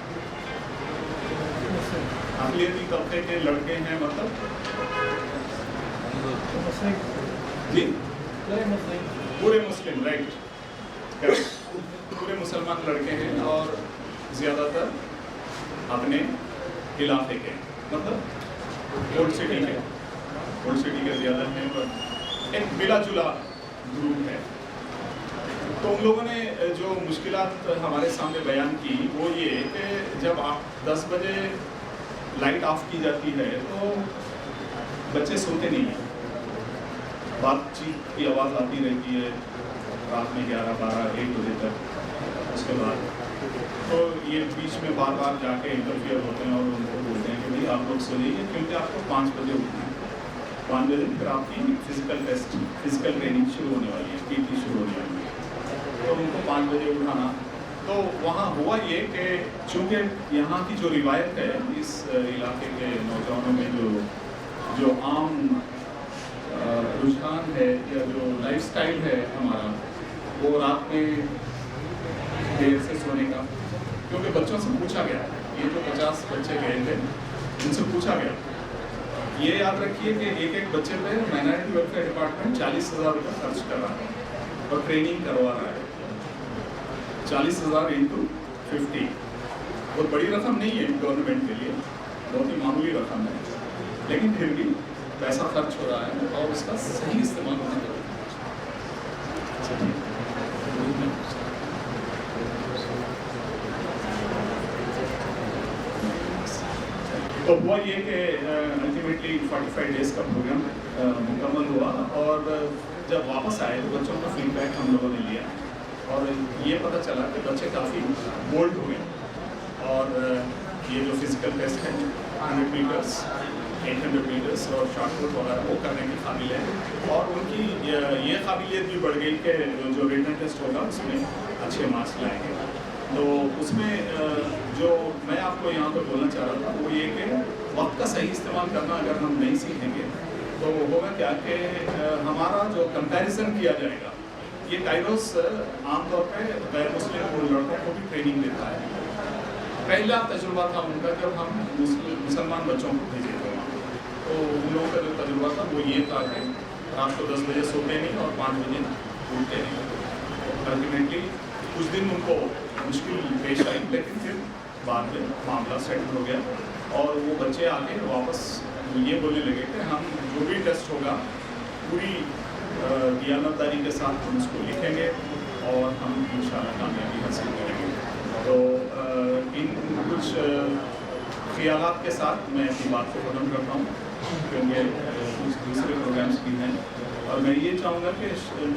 अक़लियती तबके के लड़के हैं, मतलब जी पूरे मुस्लिम, राइट, पूरे मुसलमान लड़के हैं और ज़्यादातर अपने इलाके के, मतलब ओल्ड सिटी के ज़्यादा हैं, पर एक मिला जुला ग्रुप है। तो उन लोगों ने जो मुश्किलात हमारे सामने बयान की वो ये कि जब आप 10 बजे लाइट ऑफ की जाती है तो बच्चे सोते नहीं हैं, बातचीत की आवाज़ आती रहती है रात में 11, 12, 1 बजे तक। उसके बाद तो ये बीच में बार बार जाके इंटरफियर होते हैं और उनको बोलते हैं कि भाई आप लोग सो जाइए क्योंकि आपको 5 बजे उठना है। 5 बजे फिर आपकी फिजिकल ट्रेनिंग शुरू होने वाली है, PT शुरू होने वाली है, तो उनको 5 बजे उठाना। तो वहाँ हुआ ये कि चूँकि यहाँ की जो रिवायत है इस इलाके के नौजवानों में जो आम रुझान है या जो लाइफस्टाइल है हमारा, वो रात में देर से सोने का, क्योंकि बच्चों से पूछा गया, ये जो 50 बच्चे गए थे उनसे पूछा गया, ये याद रखिए कि एक बच्चे पे माइनॉरिटी वेलफेयर डिपार्टमेंट 40,000 रुपये खर्च कर रहा है। और ट्रेनिंग करवा रहा है। 40,000 इंटू 50 बहुत बड़ी रकम नहीं है गवर्नमेंट के लिए, बहुत ही मामूली रकम है, लेकिन फिर भी पैसा खर्च हो रहा है और उसका सही इस्तेमाल होना चाहिए। तो हुआ ये कि अल्टीमेटली 45 डेज का प्रोग्राम मुकम्मल हुआ और जब वापस आए तो बच्चों का फीडबैक हम लोगों ने लिया और ये पता चला कि बच्चे काफ़ी बोल्ड हुए और ये जो फिजिकल टेस्ट है 100 मीटर्स 800 मीटर्स और शॉर्ट पुट वगैरह वो करने के काबिल है और उनकी ये काबिलियत भी बढ़ गई कि जो रिटन टेस्ट होगा उसमें अच्छे मार्क्स लाएंगे। तो उसमें जो मैं आपको यहाँ पर बोलना चाह रहा था वो ये कि वक्त का सही इस्तेमाल करना अगर हम नहीं सीखेंगे तो होगा क्या कि हमारा जो कंपैरिजन किया जाएगा, ये काइरोस आमतौर पे गैर मुस्लिम लड़कों को भी ट्रेनिंग देता है। पहला तजुर्बा था उनका जब हम मुसलमान बच्चों को भेजे थे वहाँ, तो उन लोगों का जो तजुर्बा था वो ये था कि रात को 10 बजे सोते नहीं और 5 बजे उठते नहीं। अल्टीमेटली कुछ दिन उनको मुश्किल पेश आई, लेकिन फिर बाद में मामला सेटल हो गया और वो बच्चे आके वापस ये बोलने लगे कि हम जो भी टेस्ट होगा पूरी दियानतदारी के साथ हम उसको लिखेंगे और हम इंशाअल्लाह कामयाबी हासिल करेंगे। तो इन कुछ ख्यालात के साथ मैं अपनी बात को ख़त्म करता हूँ क्योंकि कुछ दूसरे प्रोग्राम्स भी हैं और मैं ये चाहूँगा कि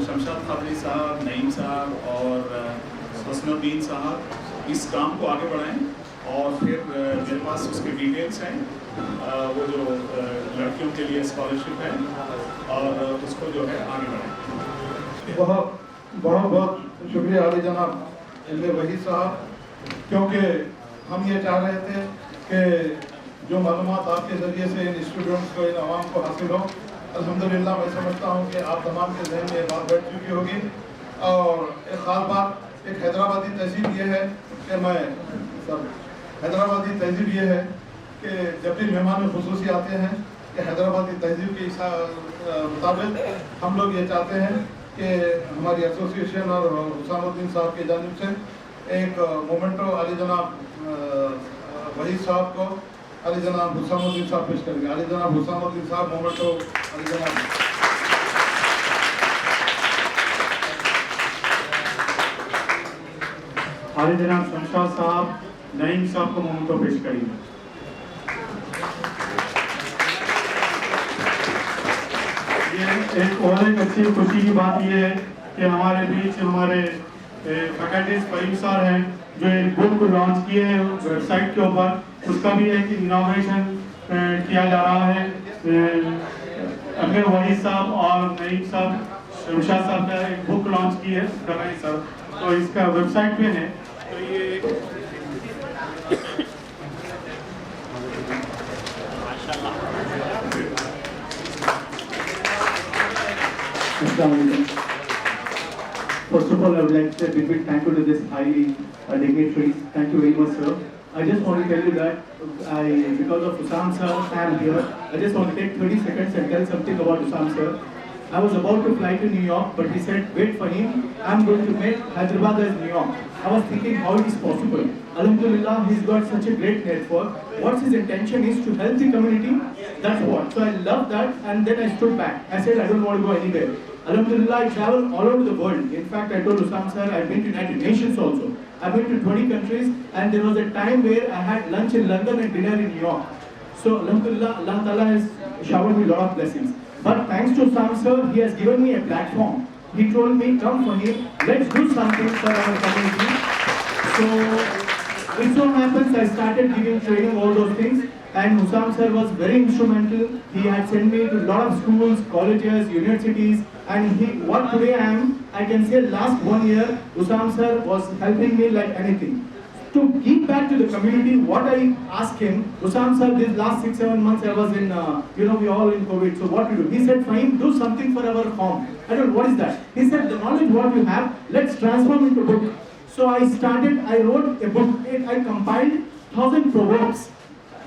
शमशाद खादरी साहब, नईम साहब और हसनुद्दीन साहब इस काम को आगे बढ़ाएं और फिर मेरे पास उसके डिटेल्स हैं, वो जो लड़कियों के लिए स्कॉलरशिप है और उसको जो है आगे बढ़ाएं। बहुत बहुत बहुत शुक्रिया आली जनाब एमए वहीद साहब, क्योंकि हम ये चाह रहे थे कि जो मालूमात आपके ज़रिए से इन स्टूडेंट्स को, इन आवाम को हासिल हो। अल्हम्दुलिल्लाह मैं समझता हूँ कि आप तमाम के जहन में ये बात बैठ चुकी होगी और एक ख़ास बात, एक हैदराबादी तहजीब ये है कि हैदराबादी तहजीब ये है कि जब भी मेहमान खुसूसी आते हैं कि हैदराबादी तहजीब के मुताबिक हम लोग ये चाहते हैं कि हमारी एसोसिएशन और हुसामुद्दीन साहब की जानिब से एक मोमेंटो अली जनाब वहीद साहब को अली जनाब हुसामुद्दीन साहब पेश करेंगे। अली जनाब हुसामुद्दीन साहब मोमेंटो अली जनाब। आले जनाब शमशाद साहब नईम साहब को मोमेंटो पेश करेंगे। ये एक और एक अच्छी खुशी की बात ये है कि हमारे बीच हमारे फैकल्टीज फरीम सर हैं जो एक बुक लॉन्च किए हैं वेबसाइट के ऊपर, उसका भी एक इनॉग्रेशन किया जा रहा है। अमीर वहीद साहब और नईम साहब शमशाद साहब का एक बुक लॉन्च की है कर रहे हैं सर, तो इसका वेबसाइट पे है। तो ये First of all, I would like to say a big thank you to this highly dignitaries. Thank you very much, sir. I just want to tell you that because of Usam sir, I am here. I just want to take 30 seconds and tell something about Usam sir. I was about to fly to New York, but he said, wait for him. I'm going to make Hyderabad as New York. I was thinking how it is possible. Alhamdulillah, he's got such a great network. What his intention is to help the community, that's what. So I love that, and then I stood back. I said, I don't want to go anywhere. Alhamdulillah, I travel all over the world. In fact, I told Usam sir, I've been to United Nations also. I've been to 20 countries, and there was a time where I had lunch in London and dinner in New York. So Alhamdulillah, Allah Ta'ala has showered me a lot of blessings. But thanks to Usam sir, he has given me a platform. He told me, come for him, let's do something for our community. So it so happens I started giving training, all those things. And Usam sir was very instrumental. He had sent me to a lot of schools, colleges, universities, and what today I am, I can say last 1 year, Usam sir was helping me like anything. To give back to the community, what I asked him, Usam sir, this last 6-7 months I was in, we all in COVID, so what to do? He said, fine, do something for our home. I don't know, what is that? He said, the knowledge what you have, let's transform into book. So I wrote a book, I compiled 1000 proverbs.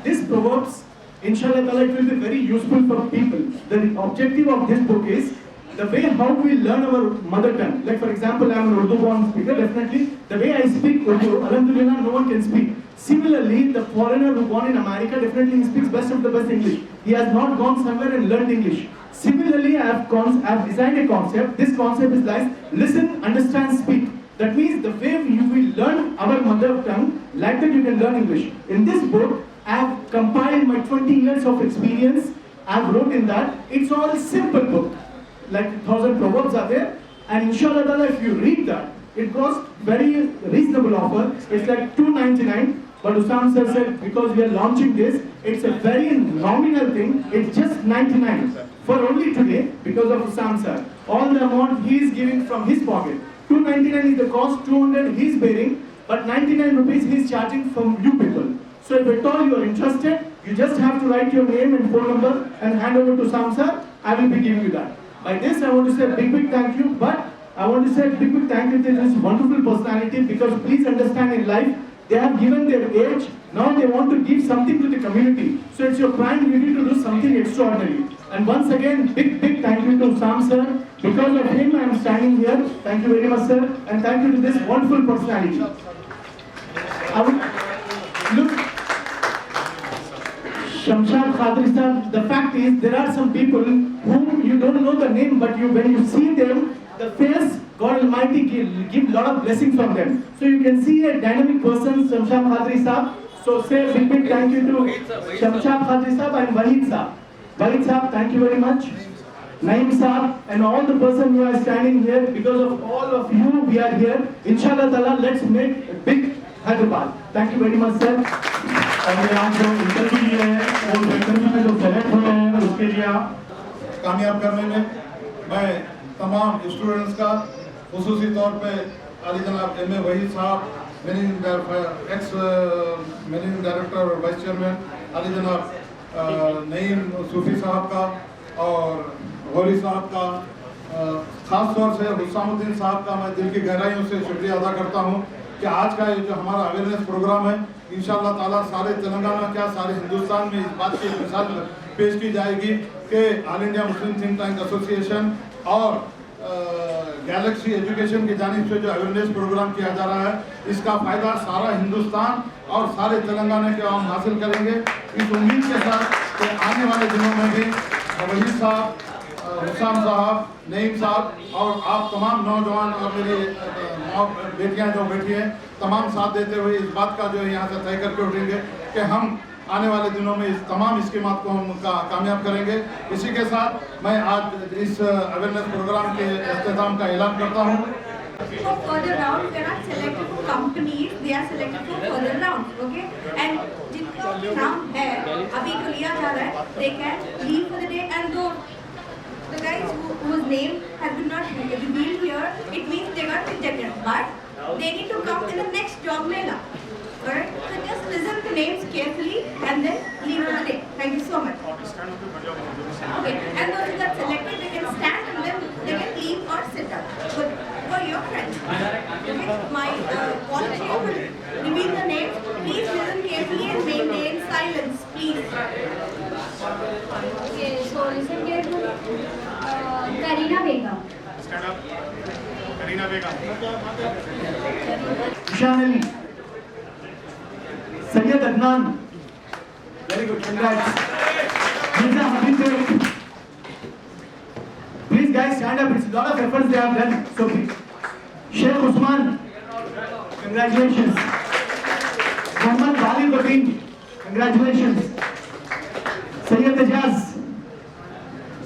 These proverbs, inshallah, it will be very useful for people. The objective of this book is, the way how we learn our mother tongue. Like for example, I am an Urdu born speaker, definitely the way I speak Urdu, alhamdulillah, no one can speak. Similarly, the foreigner who born in America, definitely he speaks best of the best English. He has not gone somewhere and learned English. Similarly, I have designed a concept. This concept is like listen, understand, speak. That means the way you will learn our mother tongue, like that you can learn English. In this book, I have compiled my 20 years of experience. I have wrote in that. It's all a simple book. Like 1,000 proverbs are there. And inshallah, if you read that, it costs very reasonable offer. It's like $2.99. But Usam sir said, because we are launching this, it's a very nominal thing. It's just 99 for only today because of Usam sir. All the amount he is giving from his pocket. 299 is the cost, 200 he is bearing, but 99 rupees he is charging from you people. So if at all you are interested, you just have to write your name and phone number and hand over to Usam sir. I will be giving you that. By this, I want to say a big thank you, but I want to say a big thank you to this wonderful personality, because please understand, in life, they have given their age, now they want to give something to the community. So it's your prime duty to do something extraordinary. And once again, big thank you to Usam sir. Because of him, I am standing here. Thank you very much, sir. And thank you to this wonderful personality. I would look, Shamshad Khadri sir, the fact is, there are some people whom you don't know the name, but when you see them, the face, God Almighty give lot of blessings from them. So you can see a dynamic person, Shamshad Khadri sir. So say a big thank you to Shamshad Khadri sir and Wahid sir. Wahid sir, thank you very much. Naeem sir and all the person who are standing here, because of all of you, we are here. Inshallah Ta'ala, let's make a big Hyderabad. Thank you very much, sir. और ये आप जो interview लिए हैं और interview में जो select हुए हैं उसके लिए आप कामयाब करने में मैं तमाम स्टूडेंट्स का खुसूसी तौर पे अली जनाब एम ए वहीद साहब, एक्स मैनेजिंग डायरेक्टर और वाइस चेयरमैन, अली जनाब नईम सूफी साहब का और गौरी साहब का, ख़ास तौर से हुस्सामुद्दीन साहब का मैं दिल की गहराइयों से शुक्रिया अदा करता हूँ कि आज का ये जो हमारा अवेयरनेस प्रोग्राम है, इंशाअल्लाह ताला सारे तेलंगाना क्या सारे हिंदुस्तान में इस बात की मिसाल पेश की जाएगी कि all India Muslim think tank association और गैलेक्सी एजुकेशन की जानिब से जो अवेयरनेस प्रोग्राम किया जा रहा है, इसका फ़ायदा सारा हिंदुस्तान और सारे तेलंगाना के आवाम हासिल करेंगे। इस उम्मीद के साथ कि आने वाले दिनों में भी वहीद साहब, हुस्साम साहब, नईम साहब और आप तमाम नौजवान और मेरी बेटियां जो बैठी हैं, तमाम साथ देते हुए इस बात का जो है यहाँ से तय करके उठेंगे कि हम आने वाले दिनों में इस तमाम स्कीमात को हम कामयाब करेंगे। इसी के साथ मैं आज इस अवेयरनेस प्रोग्राम के इख्तिताम का ऐलान करता हूँ। For further rounds, they are not selected for companies, they are selected for further rounds, okay? And जिनका नाम है अभी तो लिया जा रहा है, they can leave for the day and go. The guys whose name has been not revealed here, it means they got rejected, but they need to come in the next job mela. Alright? So just listen to names carefully and then leave for the day. Thank you so much. Okay, and those who got selected, they can stand and then they can leave or sit up. Good. For your friends. Okay, my volunteer will reveal the names. Please listen carefully and maintain silence, please. Okay, so listen carefully. Karina Begum. Stand up. Karina Begum. Ishan Ali. Sayyid Adnan. Very good, congrats. Mirza Habib Beg. Please guys stand up, it's a lot of efforts they have done. So Sheikh Usman, congratulations. Muhammad Wali Batin, congratulations. Sayyid Ajaz,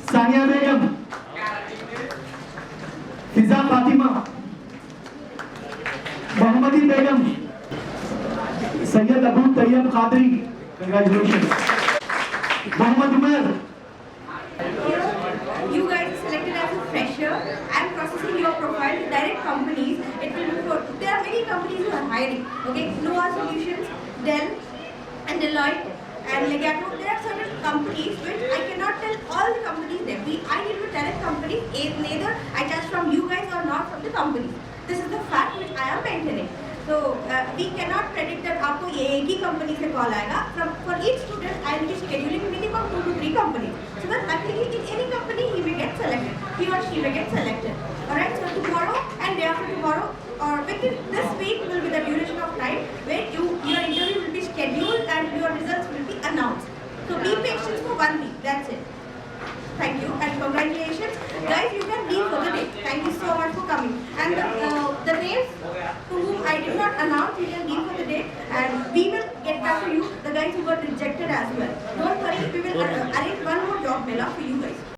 Sania Begum, Fiza Fatima, Muhammadi Begum, Sayyid Abu Tayyib Qadri, congratulations. Muhammad Umar. You guys are selected as a fresher and processing your profile to direct companies. It will be for, there are many companies who are hiring. Okay, Nova Solutions, Dell, and Deloitte, and Legato. There are certain companies which I cannot tell all the companies there. I need to direct companies, neither I touch from you guys or not from the companies. This is the fact which I am maintaining. So we cannot predict that आपको ये एक ही company से call आएगा. For each student, I will be scheduling minimum 2 to 3 companies. So that luckily in any company he will get selected. He or she will get selected. Alright. So tomorrow and day after tomorrow, or within this week will be the duration of time where your interview will be scheduled and your results will be announced. So be patient for 1 week. That's it. Thank you and congratulations. Guys, you can leave for the day. Thank you so much for coming. And the names to whom I did not announce, you can leave for the day and we will get back to you, the guys who got rejected as well. Don't worry, we will arrange one more job mela for you guys.